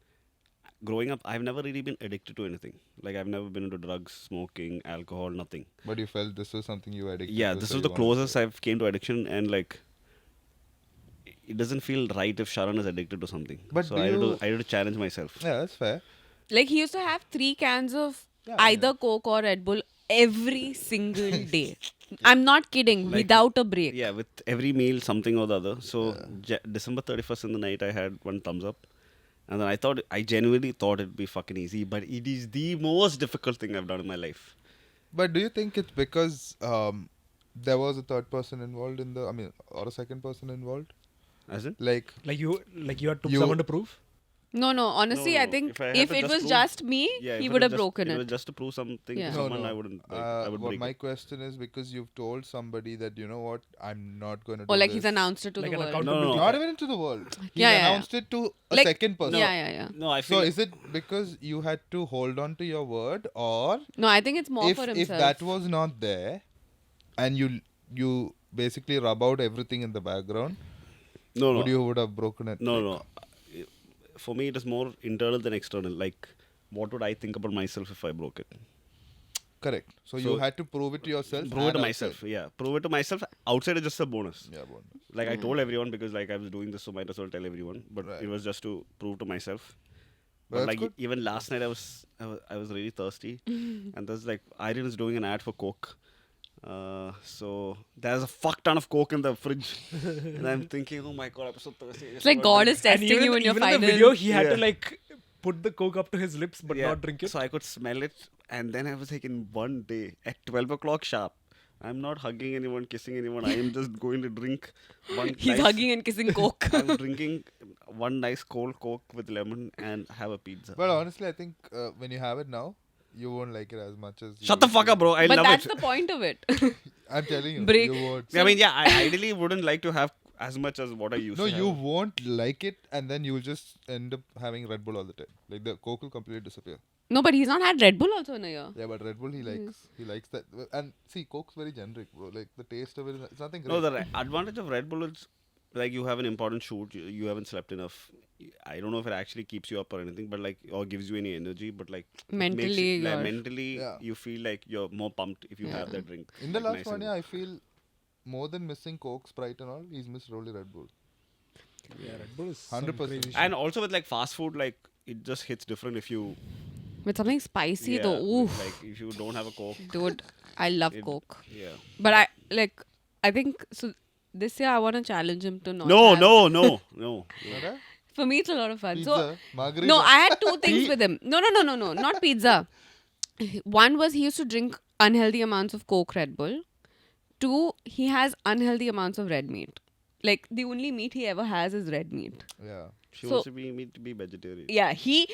growing up, I've never really been addicted to anything. Like I've never been into drugs, smoking, alcohol, nothing. But you felt this was something you were addicted Yeah, to. this so was you the wanted to- closest I've came to addiction, and like, it doesn't feel right if Sharan is addicted to something. But so do I had to challenge myself. Yeah, that's fair. Like he used to have 3 cans of Yeah, either Coke or Red Bull every single day. I'm not kidding. Without a break. Yeah, with every meal, something or the other. So December 31st in the night, I had one thumbs up. And then I genuinely thought it'd be fucking easy, but it is the most difficult thing I've done in my life. But do you think it's because there was a third person involved in or a second person involved? As in? Like, Like you had to You- someone to prove. No, honestly, No, I no, think if I had if to it just was prove- just me, Yeah, he if would have was just- broken If it it. was just to prove something Yeah. to no, someone, no. I wouldn't. I would What break my it. question is because you've told somebody that, you know what, I'm not going to do Or like this. he's announced it to Like the an world. accountability. No. Not even into the world. He Yeah, yeah, announced it to a Like- second person. Yeah. No, I So feel. is it because you had to hold on to your word, or No, I think it's more for if himself. that was not there, and you basically rub out everything in the background, no, would have broken it? no. For me, it is more internal than external. Like, what would I think about myself if I broke it? Correct. So you So- had to prove it to yourself. Prove it to and myself. outside. Yeah, prove it to myself. Outside is just a bonus. Yeah, bonus. Like I told everyone because like I was doing this, so might as well tell everyone. But Right. it was just to prove to myself. But But that's like good. even last night, I was really thirsty, and there's like Irene is doing an ad for Coke. So there's a fuck ton of Coke in the fridge, and I'm thinking, oh my god, I'm so thirsty. It's like God is testing even, you in your even final. in the video, he had to Yeah. like put the Coke up to his lips but not drink it. So I could smell it, and then I was like, in one day at 12 o'clock sharp, I'm not hugging anyone, kissing anyone. I am just going to drink one. He's nice- hugging and kissing Coke. I'm drinking one nice cold Coke with lemon and have a pizza. But honestly, I think when you have it now, you won't like it as much as. Shut the fuck up, bro. I but love that's it. the point of it. I'm telling you, Break. you won't. I mean, yeah, I ideally wouldn't like to have as much as what I used No, to have. you won't like it, and then you'll just end up having Red Bull all the time. Like the Coke will completely disappear. No, but he's not had Red Bull also in a year. Yeah, but Red Bull he likes that. And see, Coke's very generic, bro. Like the taste of it, it's nothing great. No, the advantage of Red Bull is like you have an important shoot, you haven't slept enough. I don't know if it actually keeps you up or anything, but like or gives you any energy, but like it makes Mentally, you, like, you're- mentally Yeah. you feel like you're more pumped if you have that drink. In the Like, last nice one and- year, I feel more than missing Coke, Sprite, and all, he's missed only Red Bull. Yeah, Red Bull is some 100%. crazy shit. And also with like fast food, like it just hits different if you With something spicy yeah, though. with, Oof. like if you don't have a Coke. Dude, I love It- Coke. Yeah. But I think so this year I want to challenge him to not No, have- no. Remember? For me it's a lot of fun. So Pizza, margarita. no, I had two things with him. No, not pizza. One was he used to drink unhealthy amounts of Coke, Red Bull. Two, he has unhealthy amounts of red meat. Like the only meat he ever has is red meat. Yeah. She So- wants to be me to be vegetarian. Yeah, he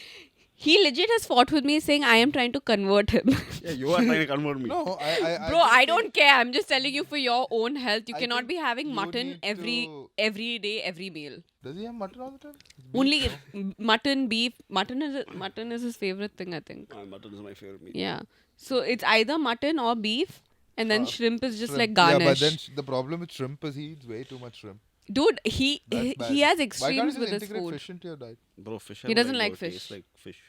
legit has fought with me saying I am trying to convert him. Yeah, you are trying to convert me. No, I Bro, I don't care. I'm just telling you for your own health. You I cannot think be having you mutton need every to- day, every meal. Does he have mutton all the time? Only mutton, beef. Mutton is his favorite thing, I think. Mutton is my favorite meat. Yeah. So it's either mutton or beef, and then shrimp is just Shrimp. like garnish. Yeah, but then the problem with shrimp is he eats way too much shrimp. Dude, That's he bad. has Why can't extremes you with just his integrate food. fish into your diet? Bro, fish. He I doesn't don't like bro, it tastes fish. like fish.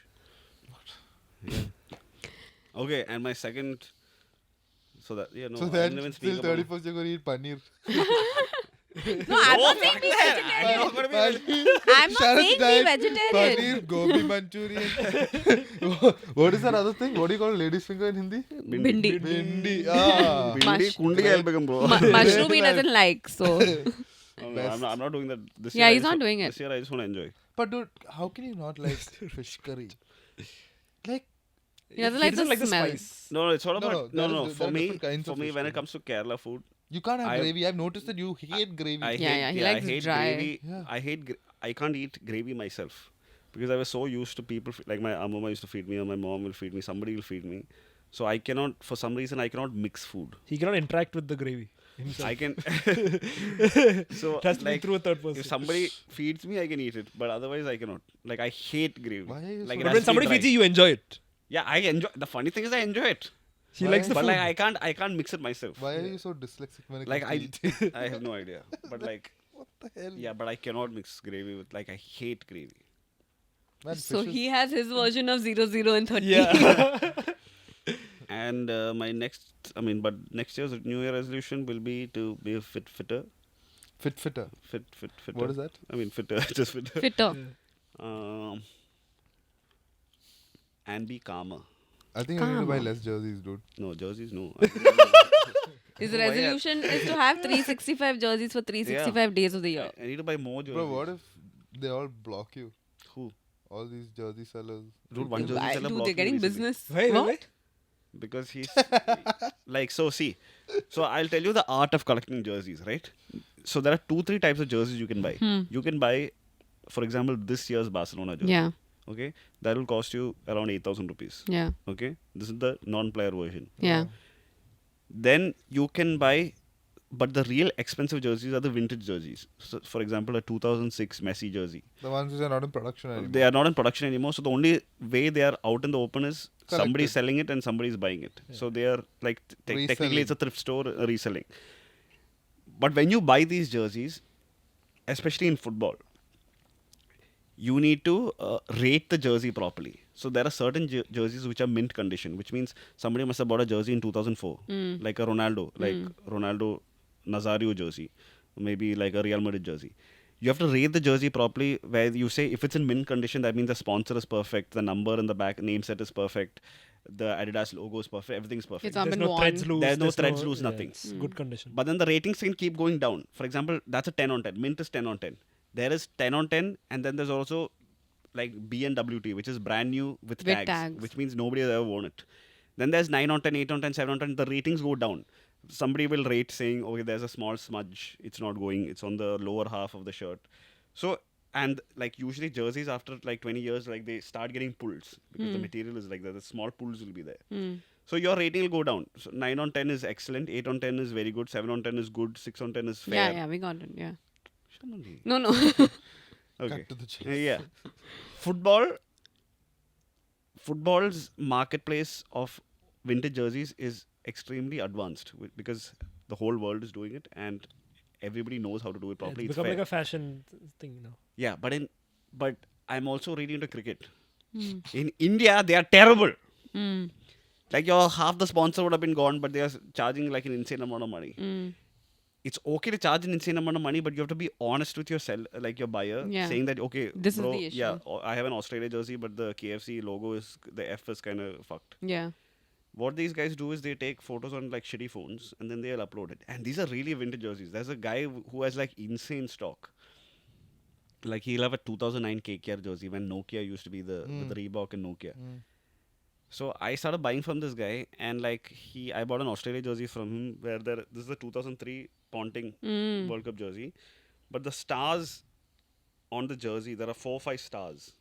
Yeah. Okay, and my second. So that no, So I then, didn't even till speak about. 31st, you're going to eat paneer. No, I'm not saying be vegetarian. not gonna be I'm not Sharon's saying be diet, vegetarian. Paneer, gobi Manchurian. What is that other thing? What do you call lady's finger in Hindi? Bindi. Bindi. Ah. Bindi Mush- kundi I'll become, bro. Mushroom he doesn't like, so. No, I'm not doing that this Yeah, year. he's not doing it. This year I just want to enjoy. But dude, how can you not like fish curry? Like, He doesn't He like doesn't the like the smell. spice. No, it's all No, about no, no. there For are me, different kinds of fish when it curry. comes to Kerala food, you can't have I- gravy. I've noticed that you hate gravy. I Yeah, hate, he likes I hate dry. gravy. Yeah. I can't eat gravy myself because I was so used to people like my mama used to feed me or my mom will feed me. Somebody will feed me. So I cannot, for some reason, I cannot mix food. He cannot interact with the gravy. himself. I can. So It has to be like, through a third person. if somebody feeds me, I can eat it, but otherwise I cannot. Like I hate gravy. Why are you like so- it But has when to be somebody dry. feeds you, you enjoy it. Yeah, I enjoy. The funny thing is, I enjoy it. He Why? likes the But food. like I can't mix it myself. Why are you so dyslexic when it Like comes to eating? I have no idea. But like, What the hell? yeah, but I cannot mix gravy with, like, I hate gravy. Man, So fish he is- has his version of 0, 0 and 30. Yeah. And my next, I mean, but next year's New Year resolution will be to be fitter. fitter. Fitter. What is that? I mean, fitter, just fitter. Fitter. Um, and be calmer. I think you need to buy Calm. less jerseys, dude. No, jerseys, no. His Why are- resolution is to have 365 jerseys for 365 days of the year. I need to buy more jerseys. Bro, what if they all block you? Who? All these jersey sellers. Dude, one jersey Why? seller Dude, blocked they're me getting recently. business. Wait, What? wait. Because he's like, so see, so I'll tell you the art of collecting jerseys, right? So there are 2-3 types of jerseys you can buy. You can buy, for example, this year's Barcelona jersey. Yeah, Okay, that will cost you around 8,000 rupees. yeah, Okay, this is the non-player version. yeah. Then you can buy, but the real expensive jerseys are the vintage jerseys. So, for example, a 2006 Messi jersey. The ones which are not in production anymore. They are not in production anymore. So the only way they are out in the open is somebody's Collected. selling it and somebody's buying it. So they are like technically it's a thrift store reselling. But when you buy these jerseys, especially in football, you need to rate the jersey properly. So there are certain jerseys which are mint condition, which means somebody must have bought a jersey in 2004, like a Ronaldo, like Ronaldo Nazario jersey, maybe like a Real Madrid jersey. You have to rate the jersey properly, where you say if it's in mint condition, that means the sponsor is perfect, the number in the back, name set is perfect, the Adidas logo is perfect, everything's perfect. It's not There's been no worn. threads loose. There's no threads loose, yeah, nothing. It's good condition. But then the ratings can keep going down. For example, that's a 10 on 10. Mint is 10 on 10. There is 10 on 10, and then there's also like BNWT, which is brand new with tags, which means nobody has ever worn it. Then there's 9 on 10, 8 on 10, 7 on 10. The ratings go down. Somebody will rate saying, okay, there's a small smudge. It's not going. It's on the lower half of the shirt. So, and like usually jerseys after like 20 years, like they start getting pulls because the material is like that. The small pulls will be there. So your rating will go down. So 9 on 10 is excellent. 8 on 10 is very good. 7 on 10 is good. 6 on 10 is fair. Yeah, yeah, we got it. Yeah. Shamali. No, no. Okay. Cut to the chase. Yeah. Football's marketplace of vintage jerseys is extremely advanced because the whole world is doing it and everybody knows how to do it Yeah, properly. it's It's become fair. like a fashion thing now. Yeah, but I'm also really into cricket. In India, they are terrible. Like your half the sponsor would have been gone, but they are charging like an insane amount of money. It's okay to charge an insane amount of money, but you have to be honest with your like your buyer, Yeah. saying that okay, This is bro, the issue. yeah, I have an Australia jersey, but the KFC logo is the F is kind of fucked. Yeah. What these guys do is they take photos on like shitty phones and then they'll upload it. And these are really vintage jerseys. There's a guy who has like insane stock. Like he'll have a 2009 KKR jersey when Nokia used to be with Reebok and Nokia. So I started buying from this guy and like I bought an Australia jersey from him where this is the 2003 Ponting World Cup jersey. But the stars on the jersey, there are 4 or 5 stars.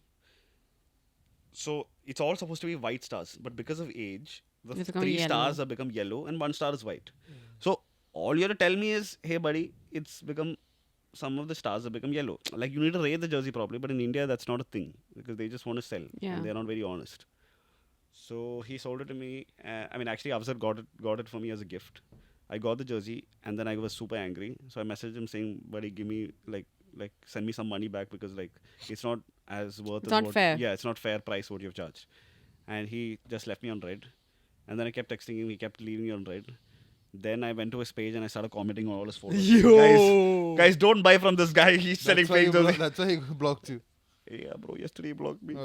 So it's all supposed to be white stars, but because of age, the It's become 3 yellow. stars have become yellow and 1 star is white. So all you have to tell me is, hey buddy, it's become some of the stars have become yellow. Like you need to rate the jersey properly, but in India that's not a thing because they just want to sell Yeah. and they're not very honest. So he sold it to me. I mean, actually, Afzal got it for me as a gift. I got the jersey and then I was super angry. So I messaged him saying, buddy, give me like send me some money back because like it's not as worth. It's as not fair. Yeah, it's not fair price what you've charged. And he just left me on red. And then I kept texting him. He kept leaving me on red. Then I went to his page and I started commenting on all his photos. Yo. Guys, don't buy from this guy. He's selling fake jerseys. That's why he blocked you. Yeah, bro. Yesterday he blocked me.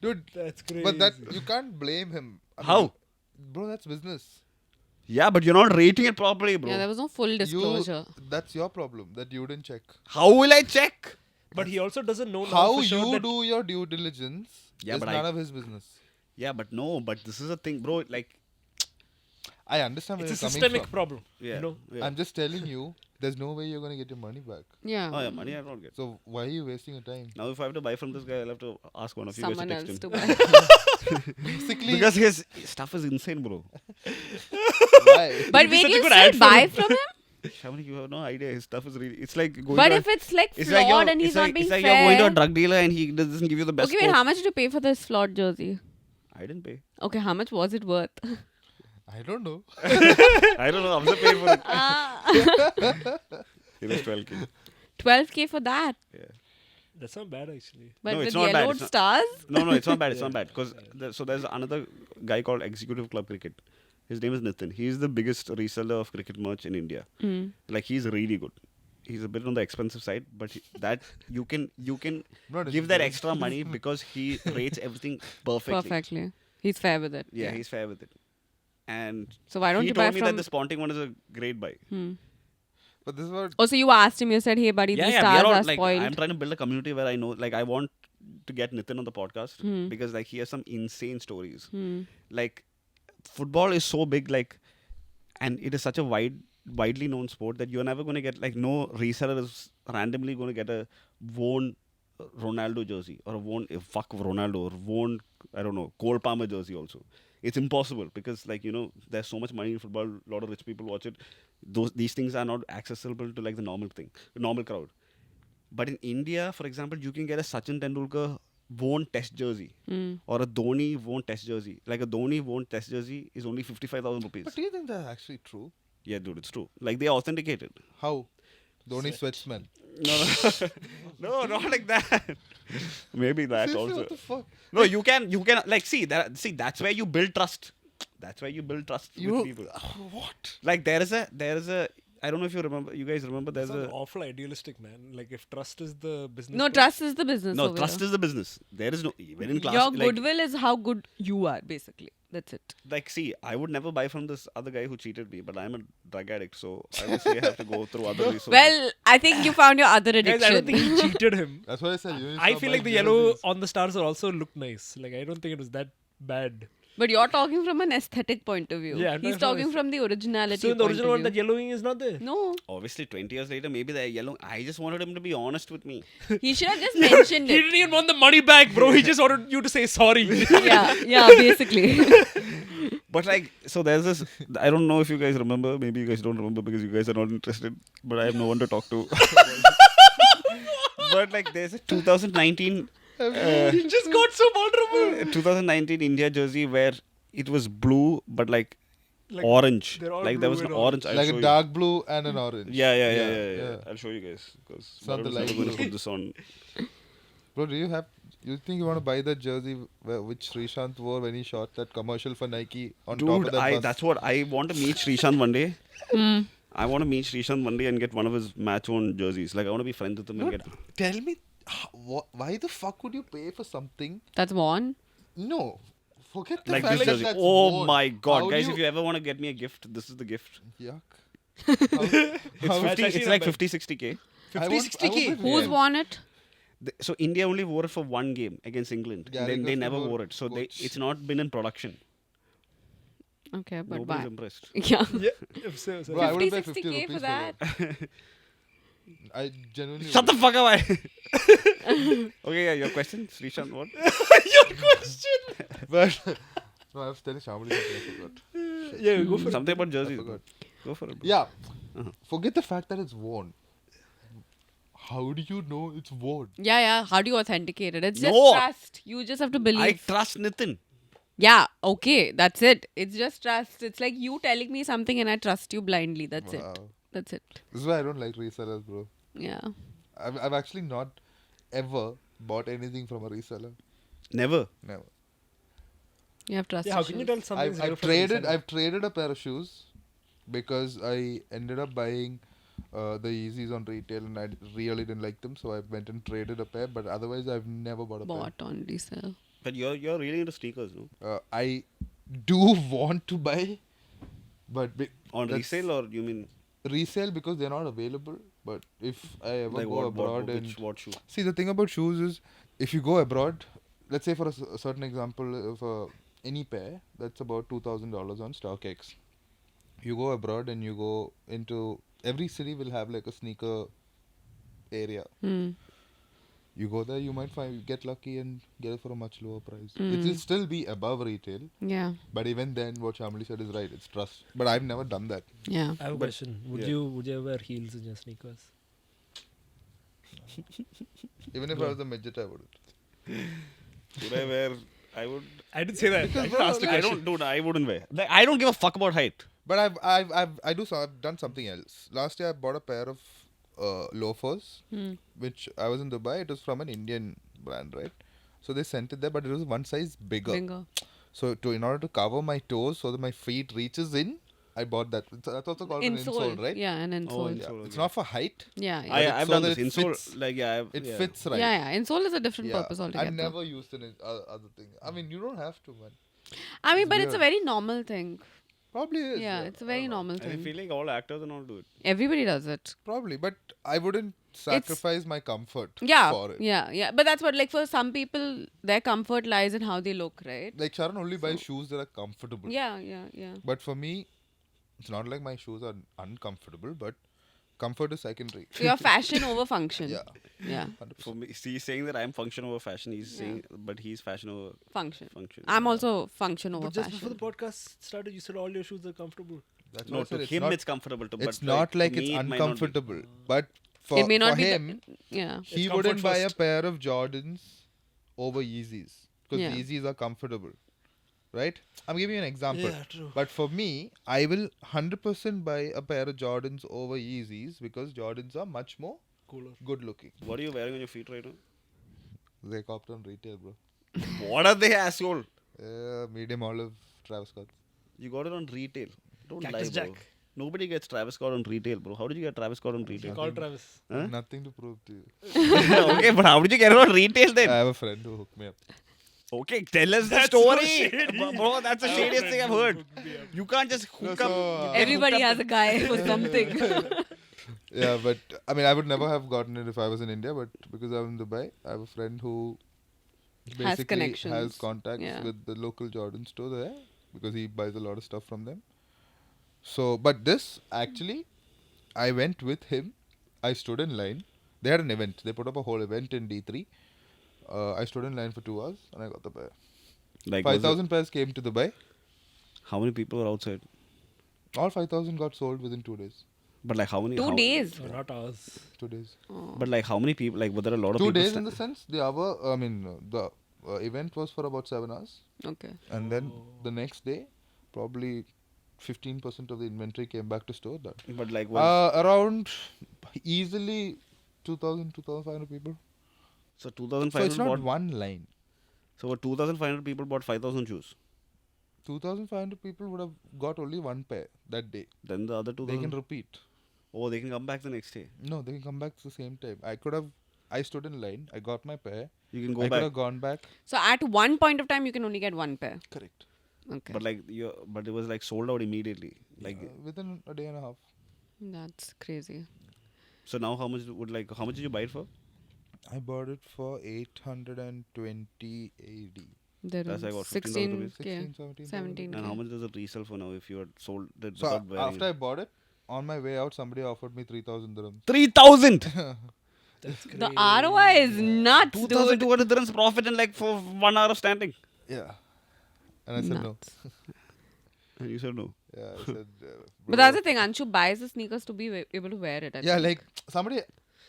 Dude, That's crazy. but that you can't blame him. I mean, How? Bro, that's business. Yeah, but you're not rating it properly, bro. Yeah, there was no full disclosure. That's your problem that you didn't check. How will I check? But he also doesn't know now How for sure you that do your due diligence Yeah, is but none of his business. Yeah, but no, but this is a thing, bro. Like, I understand where it's a you're coming systemic from. problem. yeah, You know, yeah. I'm just telling you, there's no way you're gonna get your money back. Yeah. Oh yeah, money I don't get. So why are you wasting your time? Now if I have to buy from this guy, I'll have to ask one of you guys to Someone text else him. to buy. Basically, Because his stuff is insane, bro. why? But It'd be wait, such a you good ad still for buy him. from him? Shamini, you have no idea. His stuff is really. It's like going. But to if it's like it's flawed like you're, and he's it's not like, being it's like fair. you're going to a drug dealer and he doesn't give you the best. Okay, wait, quote. how much did you pay for this flawed jersey? I didn't pay. Okay, how much was it worth? I don't know. I don't know. I'm just paying for it. It was 12K. 12K for that. Yeah. That's not bad actually. But No, with it's not bad, yellowed it's not- stars? No, it's not bad. It's not bad. Because so there's another guy called Executive Club Cricket. His name is Nitin. He's the biggest reseller of cricket merch in India. Mm. Like he's really good. He's a bit on the expensive side, but that you can Not give that as- extra money because he rates everything perfectly. Perfectly. He's fair with it. Yeah, he's fair with it. And So why don't he you told buy me from... that this Ponting one is a great buy. But this is what Oh, so you asked him, you said, hey buddy, these we stars all, are like, spoiled. I'm trying to build a community where I know, like, I want to get Nitin on the podcast Hmm. because, like, he has some insane stories. Like, football is so big, like, and it is such a widely known sport that you're never going to get, like, no reseller is randomly going to get a worn Ronaldo jersey or a worn fuck Ronaldo or worn, I don't know, Cole Palmer jersey also. It's impossible because, like, you know, there's so much money in football. A lot of rich people watch it. These things are not accessible to, like, the normal crowd. But in India, for example, you can get a Sachin Tendulkar worn test jersey or a Dhoni worn test jersey. Like a Dhoni worn test jersey is only 55,000 rupees. But do you think that's actually true? Yeah, dude, it's true. Like they authenticated. How? Dhoni sweat smell. No, not like that. Maybe that Seriously, also. what the fuck? No, you can like see that's where you build trust. That's where you build trust with people. What? Like there is a I don't know if you guys remember there's That's a awful idealistic, man. Like if trust is the business. No, plan- trust is the business. no over trust here. is the business. There is no even in class. Your like, goodwill is how good you are, basically. That's it. like see, I would never buy from this other guy who cheated me, but I'm a drug addict, so obviously I have to go through other resources. Well, I think you found your other addiction. Guys, I don't think he cheated him. That's what I said. You I feel like the yellow on the stars are also look nice. Like I don't think it was that bad. But you're talking from an aesthetic point of view. Yeah, I'm He's talking talking from the originality So in the point original of one, that view. yellowing is not there. No, Obviously, 20 years later, maybe they're yellow. I just wanted him to be honest with me. he should have just mentioned He it. didn't even want the money back, bro. He just wanted you to say sorry. Yeah, basically. But like, so there's this. I don't know if you guys remember. Maybe you guys don't remember because you guys are not interested. But I have no one to talk to. But like, there's a 2019. He just got so vulnerable. 2019 India jersey where it was blue but like orange. they're all Like there blue was an and orange. I'll like show a you. dark blue and an orange. Yeah. I'll show you guys because It's not the light going to blue. put this on. Bro, you think you want to buy that jersey which Srishant wore when he shot that commercial for Nike on top of Dude, that bus? that's what I want to meet Srishant one day. Hmm. I want to meet Srishant one day and get one of his match-worn jerseys. Like I want to be friends with him and get. Tell me, why the fuck would you pay for something? That's one. No. Forget the Like fact this that jersey. that's Oh worn. my god, How guys! do If you ever want to get me a gift, this is the gift. Yuck. It's How- 50. actually It's not like bad. 50, 60k. 50, 60k. Who's won it? So India only wore it for one game against England. Yeah, Then they because never they were wore it. So coach. it's not been in production. Okay, but Nobody's why? impressed. Yeah. Yeah. So, Bro, I would 50, pay 50 60K rupees for that. I genuinely Shut the would. fuck up! Okay, yeah, your question, Srishant, what? But no, I was telling Shamali something, I forgot. yeah, go for it. Something about I jerseys. forgot. Go for it. Bro. Yeah. Uh-huh. Forget the fact that it's worn. How do you know it's worn? Yeah. How do you authenticate it? It's just No. trust. You just have to believe. I trust Nitin. Yeah, okay. That's it. It's just trust. It's like you telling me something and I trust you blindly. That's Wow. it. That's it. This is why I don't like resellers, bro. Yeah. I've actually not ever bought anything from a reseller. Never. Never. You have trust Yeah, how can you issues. tell something? I've traded a pair of shoes because I ended up buying the Yeezys on retail and I really didn't like them, so I went and traded a pair. But otherwise, I've never bought a Bought on resale. But you're really into sneakers, no? pair. I do want to buy, but On that's resale or you mean resale because they're not available. But if I ever like go what abroad and what shoe? see, the thing about shoes is if you go abroad, let's say for a certain example of any pair, that's about $2,000 on StockX. You go abroad and you go into every city will have like a sneaker area. Hmm. You go there, you might get lucky and get it for a much lower price. It Mm. will still be above retail, Yeah. but even then, what Shamli said is right. It's trust. But I've never done that. Yeah. I have a But- question. Would yeah. you ever wear heels in your sneakers? Even if I was a midget, I wouldn't. Would I wear? I would. I didn't say that. I just asked a I question. don't, dude. I wouldn't wear. Like, I don't give a fuck about height. But I've done something else. Last year, I bought a pair of loafers, Hmm. which I was in Dubai. It was from an Indian brand, right? So they sent it there, but it was one size bigger. Bingo. So in order to cover my toes so that my feet reaches in, I bought that. That's also called an insole, right? Yeah, an insole. Yeah. Insole, It's okay. not for height. Yeah. Yeah. it's I've so done that this. it Insole, fits- like yeah, It yeah. fits right. Yeah. Insole is a different Yeah. purpose altogether. I've never used an other thing. I mean, you don't have to, man. I mean, It's but it's a weird. very normal thing. Probably is. Yeah, it's a very normal I thing. feel like all actors and all do it. Everybody does it. Probably, but I wouldn't sacrifice my comfort Yeah. for it. Yeah. Yeah. But that's what, like, for some people, their comfort lies in how they look, right? Like Sharon only buys shoes that are comfortable. Yeah. Yeah. Yeah. But for me, it's not like my shoes are uncomfortable, but comfort is secondary. So you're fashion over function. Yeah. Yeah. 100%. For me, he's saying that I'm function over fashion. He's saying, but he's fashion over Function. function. I'm also function over But just before fashion. the podcast started, you said all your shoes are comfortable. That's No, why I said to it's him not, it's comfortable. it's but not like to it's me, it might not be. uncomfortable. But for, It may not for be the- him, Yeah. he comfort wouldn't buy a first. pair of Jordans over Yeezys because Yeah. Yeezys are comfortable, right? I'm giving you an example. Yeah, true. But for me, I will 100% buy a pair of Jordans over Yeezys because Jordans are much more Cooler. good looking. What are you wearing on your feet right now? They copped on retail, bro. What are they, asshole? Medium olive Travis Scott. You got it on retail. Don't Cactus lie, bro. Jack. Nobody gets Travis Scott on retail, bro. How did you get Travis Scott on retail? Call Travis. Huh? Nothing to prove to you. Okay, but how did you get it on retail I then? have a friend who hooked me up. Okay, tell us the That's so story. shady. Bro, that's the shadiest thing I've heard. You can't just hook up. So, Everybody has a guy for something. yeah, but I mean, I would never have gotten it if I was in India, but because I'm in Dubai, I have a friend who basically connections. has contacts Yeah. with the local Jordan store there because he buys a lot of stuff from them. So, but this actually, I went with him. I stood in line. They had an event. They put up a whole event in D3. I stood in line for 2 hours and I got the pair. Like, was it- 5,000 pairs came to Dubai. how many people were outside? All 5,000 got sold within 2 days. But like, how many? 2 how- days. No, not ours. 2 days. But like, how many people? Like, were there a lot of 2 people? days in the sense, the hour, I mean, the event was for about 7 hours. Okay. And then the next day, probably 15% of the inventory came back to store. That But like, was, around easily 2,000, 2,500 people. so So 2,500 it's not bought. one line. So 2,500 people bought 5,000 shoes. 2,500 people would have got only one pair that day. Then the other They 2,000. can repeat. Oh, they can come back the next day. No, they can come back the same time. I stood in line. I got my pair. You can go I could back. have gone back. So at one point of time, you can only get one pair. Correct. Okay. But like, but it was like sold out immediately. Like, Within a day and a half. That's crazy. so now how much how much did you buy it for? I bought it for 820 AD. There That's is like what, 16 $15 16, K. 17. 17 And K. how much does it resell for now if you had sold it So without wearing after I bought it, on my way out, somebody offered me 3,000 dirhams. 3,000! That's crazy. The ROI is nuts, dude. 2,200 dirhams profit in like for 1 hour of standing. Yeah. And I said Nuts. no. And you said no. Yeah, I said. But that's the thing. Anshu buys the sneakers to be able to wear it. I Yeah, think. like somebody.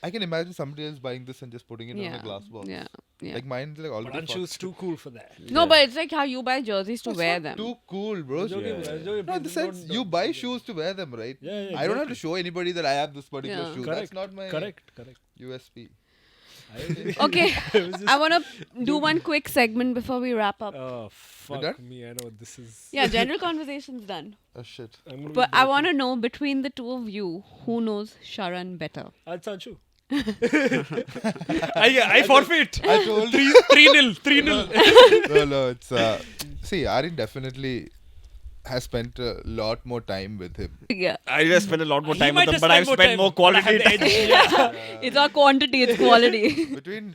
I can imagine somebody else buying this and just putting it on yeah. a glass box. Yeah. Yeah. Like mine's like But already. Anshu's too cool for that. No, but it's like how you buy jerseys to It's wear not them. Too cool, bro. Joking, Yeah. I'm joking, No, in the please sense don't- you don't- buy don't- shoes to wear them, right? Yeah, yeah, I don't have to exactly. show anybody that I have this particular Yeah. shoe. Correct. That's not my Correct. USP. Okay. I want to do one quick segment before we wrap up. Oh, done? fuck me. I know this is. Yeah, general conversation's done. Oh shit. I'm gonna be But I broken. want to know between the two of you, who knows Sharan better? That's Anshu. I forfeit. I told 3-0. 3-0. no, it's see, Arin definitely has spent a lot more time with him. Yeah. I just spent a lot more He time might with them, have but I've spent spent more but I quality have the time. edge. Yeah. It's not quantity, it's quality. Between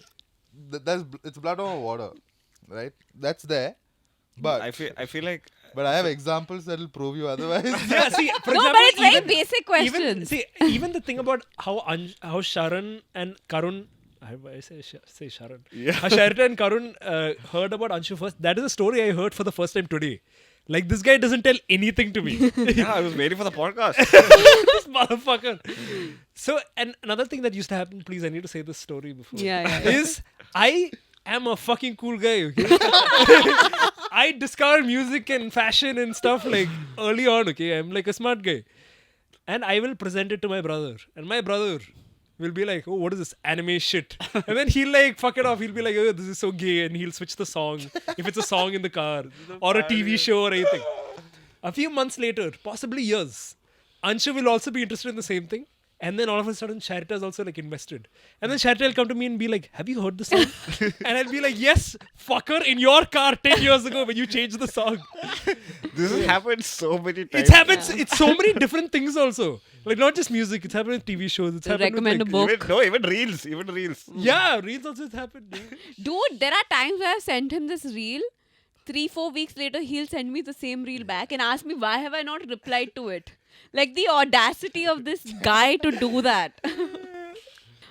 it's blood over water, right? That's there. But I feel like but I have examples that will prove you otherwise. Yeah, see, for No, example, but it's very even- basic questions. Even, see, even the thing about how Sharan and Karun, I say Sharan, Yeah. how Sharita and Karun heard about Anshu first. That is a story I heard for the first time today. Like, this guy doesn't tell anything to me. yeah, I was waiting for the podcast. This motherfucker. So, and another thing that used to happen, please, I need to say this story before. Yeah. Is I am a fucking cool guy, okay? I discover music and fashion and stuff like early on, okay? I'm like a smart guy. And I will present it to my brother. And my brother will be like, oh, what is this anime shit? And then he'll like fuck it off. He'll be like, oh, this is so gay. And he'll switch the song if it's a song in the car or a TV show or anything. A few months later, possibly years, Anshu will also be interested in the same thing. And then all of a sudden, Sharita is also like invested. And then Sharita will come to me and be like, have you heard the song? And I'll be like, yes, fucker, in your car 10 years ago when you changed the song. This has happened so many times. It's happened, it's so many different things also. Like, not just music, it's happened with TV shows. It's happened Recommend a with, book. Even reels. Yeah, reels also it's happened. Yeah. Dude, there are times where I've sent him this reel. 3-4 weeks later, he'll send me the same reel back and ask me why have I not replied to it. Like the audacity of this guy to do that.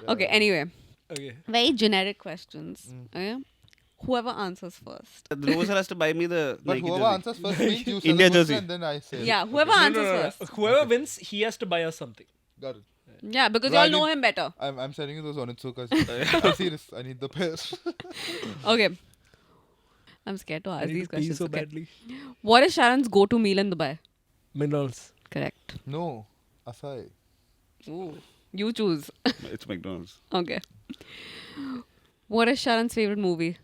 Okay, anyway, Okay. very generic questions. Okay? Whoever answers first. Dhruv sir has to buy me the But Nike whoever jersey. answers first means you India say the question jersey. and then I say. Yeah, whoever No, answers no. first. Whoever wins, he has to buy us something. Got it. Yeah, because No, I y'all know need- him better. I'm sending you those on Itsuka. I'm serious. I need the pair. Okay. I'm scared to I ask need these to pee questions. so Okay. badly. What is Sharon's go-to meal in Dubai? Minerals. Correct. No. Asai. Ooh. You choose. It's McDonald's. Okay. What is Sharon's favorite movie?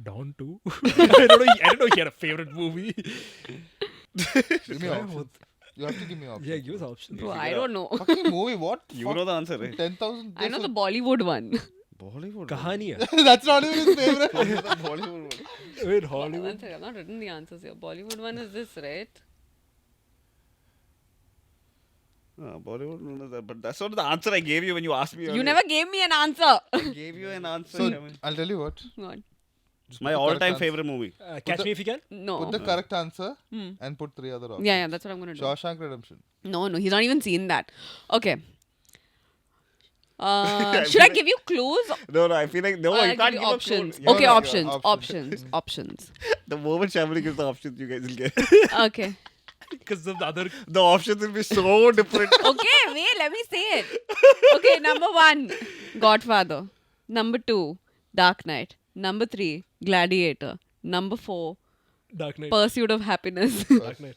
Dawn 2. I don't know he had a favorite movie. Give me options. You have to give me options. Yeah, give us options. Bro, I don't know. Fucking movie, what? You know the answer, right? 10,000. I know the Bollywood one. Bollywood. Kahaniya. That's not even his favorite. Bollywood one. Wait, One Hollywood. second, I've not written the answers here. Bollywood one is this, right? Bollywood one is that, but that's not the answer I gave you when you asked me. You earlier. never gave me an answer. I gave you an answer. So, Kevin. I'll tell you what. God. It's my put the all-time correct favorite movie. Catch Me If You Can. No. Put the correct answer Hmm. and put 3 other options. Yeah, that's what I'm gonna do. Shawshank Redemption. No, he's not even seen that. Okay. Should I give you clues? No, I feel like no, Or you I can't give give you a options. clue. Okay, Yeah, options. options. Options. The moment Shamli gives the options, you guys will get. Okay. Because of the other. The options will be so different. Okay, wait, let me say it. Okay, number 1, Godfather. Number 2, Dark Knight. Number 3, Gladiator. Number 4, Dark Knight. Pursuit of Happiness. Dark Knight.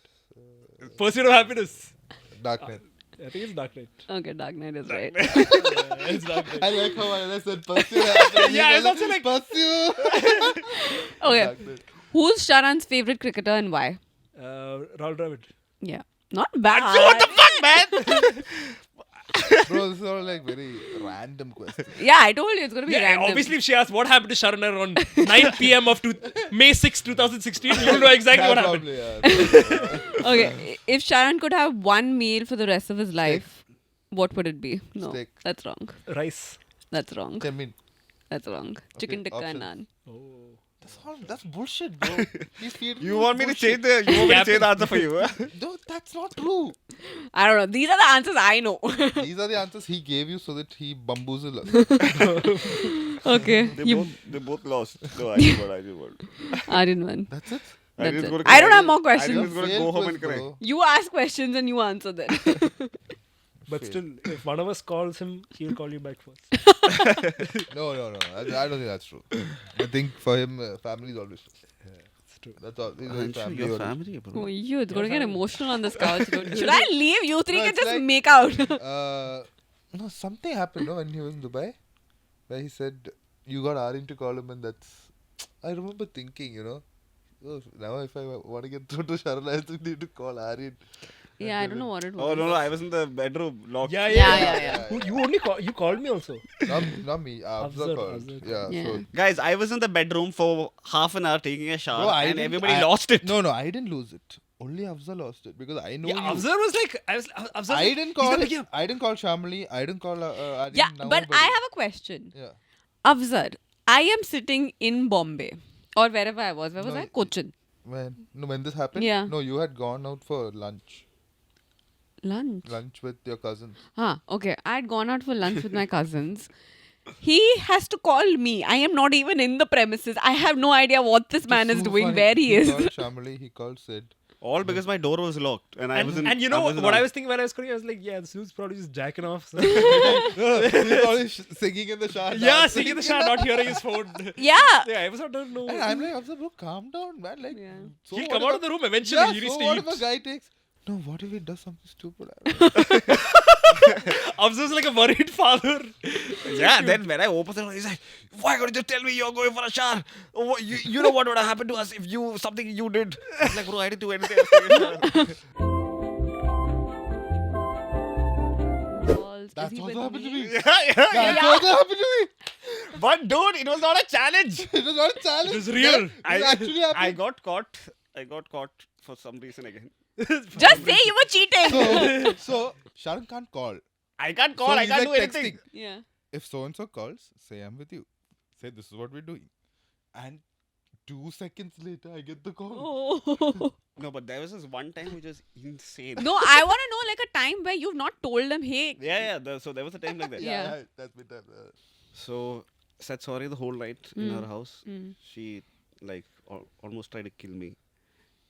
Pursuit of Happiness. Dark Knight. I think it's Dark Knight. Okay, Dark Knight is right. It's Dark Knight. I like how I said pursue. Yeah, it's also like- pursue. Okay. Dark Knight. Who's Sharan's favorite cricketer and why? Rahul Dravid. Yeah. Not bad. What the fuck, man? Bro, this is all like very random questions. Yeah, I told you it's going to be Yeah, random. obviously, if she asks what happened to Sharan around 9 p.m. of May 6, 2016, you'll know exactly what happened. Probably, yeah. Okay, if Sharan could have one meal for the rest of his life, what would it be? No, Steak. that's wrong. Rice. That's wrong. Chemin. That's wrong. Chicken tikka and options. naan. Oh. That's bullshit, bro. He's feeding You want me to change the? You want me to change the answer for you? Huh? No, that's not true. I don't know. These are the answers I know. These are the answers he gave you so that he bamboozled us. Okay. They both lost. No, I did what. I didn't win. That's it. That's Arijit's it. gonna I don't correct- have more Arijit's questions. gonna Failed go home quiz, and correct. bro. You ask questions and you answer them. But still, if one of us calls him, he'll call you back first. No. I don't think that's true. I think for him, family is always first. It's true. That's all. He's very family Your oriented. family, Oh, bro. you, it's going to get family. emotional on this couch. dude. Should I leave? You three No, can it's just like- make out. No, something happened no, when he was in Dubai, where he said you got Aryan to call him, and that's. I remember thinking, oh, now if I want to get through to Sharan, I just need to call Aryan. Yeah, I don't know what it was. Oh no, I was in the bedroom locked. Yeah. You called me also. Not me. Afzal Afzal, called. Afzal. Yeah. Yeah. So Guys, I was in the bedroom for half an hour taking a shower, Bro, I and didn't- everybody I- lost it. No, I didn't lose it. Only Afzal lost it because I know Yeah, you. Afzal was like, Afzal. I didn't he's call. like, yeah. I didn't call Shamli. I didn't call. Aryan, Yeah, but nobody. I have a question. Yeah. Afzar, I am sitting in Bombay or wherever I was. Where was No, I? Cochin. When this happened? Yeah. No, you had gone out for lunch. Lunch. With your cousin. Okay. I had gone out for lunch with my cousins. He has to call me. I am not even in the premises. I have no idea what this man is So doing, funny. where he is. He called Shamali, he called Sid. All because my door was locked and I was in. And you know was in what on- I was thinking when I was calling? I was like, yeah, this dude's probably just jacking off. So. He's probably singing in the shower. yeah, dancing. singing in the shower, not hearing his phone. Yeah. Yeah, I was not don't know. And I'm like, Afzal, bro, calm down, man. Like, Yeah. so He'll what come if out of the room eventually. Yeah, he needs so to what eat. if a guy takes... No, what if he does something stupid? Afzal's like a worried father. Yeah, then when I opened the door, he's like, why couldn't you tell me you're going for a shower? Oh, you know what would have happened to us if something you did? I was like, bro, I didn't do anything. That's also happened to me. yeah. That's also happened to me. But dude, it was not a challenge. It was not a challenge. It was real. It actually happened. I got caught for some reason again. Just say you were cheating. So Sharon can't call. I can't So call. I he's can't do like anything. texting. Yeah. If so and so calls, say I'm with you. Say this is what we're doing. And 2 seconds later, I get the call. Oh. No, but there was this one time which was insane. No, I want to know like a time where you've not told them, hey. Yeah. So there was a time like that. Yeah. That's been done. So said sorry the whole night in her house. Mm. She like almost tried to kill me.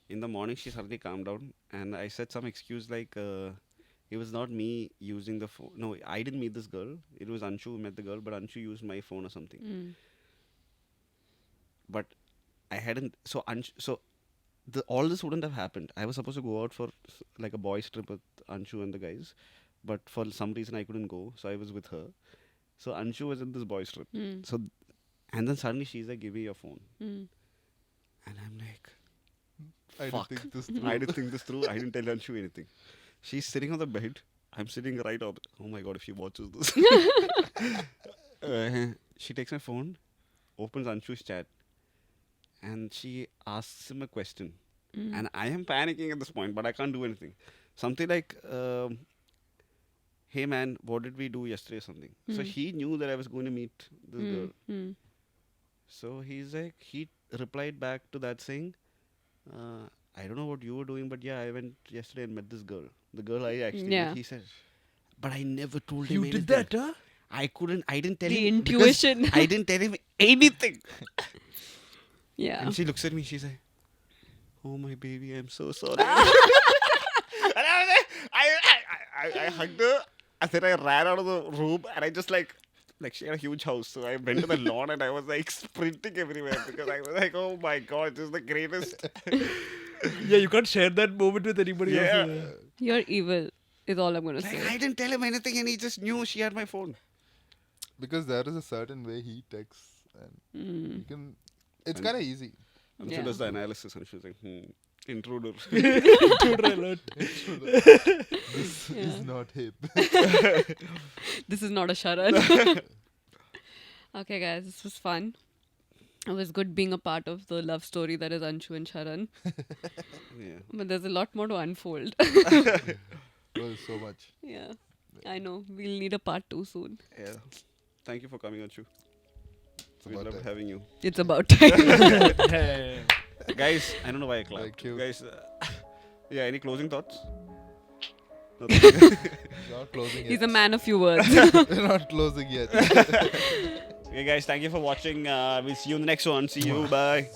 In the morning, she suddenly calmed down, and I said some excuse like, it was not me using the phone. No, I didn't meet this girl. It was Anshu who met the girl, but Anshu used my phone or something. Mm. But I hadn't. So all this wouldn't have happened. I was supposed to go out for like a boys trip with Anshu and the guys, but for some reason I couldn't go, so I was with her. So Anshu was in this boys trip. Mm. So, and then suddenly she's like, "Give me your phone," Mm. and I'm like, I didn't Fuck. think this through. I didn't think this through. I didn't tell Anshu anything. She's sitting on the bed. I'm sitting right up. Oh my god, if she watches this. She takes my phone, opens Anshu's chat, and she asks him a question. And I am panicking at this point, but I can't do anything. Something like, hey man, what did we do yesterday or something? So he knew that I was going to meet this girl. Mm. So he's like, he replied back to that saying, I don't know what you were doing, but yeah, I went yesterday and met this girl. The girl I actually Yeah. met, he said. But I never told him You anything. did that, huh? I didn't tell The him. because intuition. I didn't tell him anything. Yeah. And she looks at me, she's like, oh my baby, I'm so sorry. And I was like, I hugged her, and then I ran out of the room, and I just like she had a huge house, so I went to the lawn and I was like sprinting everywhere because I was like, oh my god, this is the greatest. Yeah, you can't share that moment with anybody Yeah. else. You're evil, is all I'm going to Like, say. I didn't tell him anything, and he just knew she had my phone. Because there is a certain way he texts. And you can... It's kind of easy. And Yeah. she does the analysis, and she was like, intruder. Intruder alert. This is not hip. This is not a Sharan. Okay, guys, this was fun. It was good being a part of the love story that is Anshu and Sharan. Yeah. But there's a lot more to unfold. There's so much. Yeah, I know. We'll need a part 2 soon. Yeah. Thank you for coming, Anshu. We about loved time. having you. It's about time. Hey. Guys, I don't know why I clapped. Thank you. Guys, yeah, any closing thoughts? Not closing He's yet. a man of few words. We're not closing yet. Okay, guys, thank you for watching. We'll see you in the next one. See you. Bye.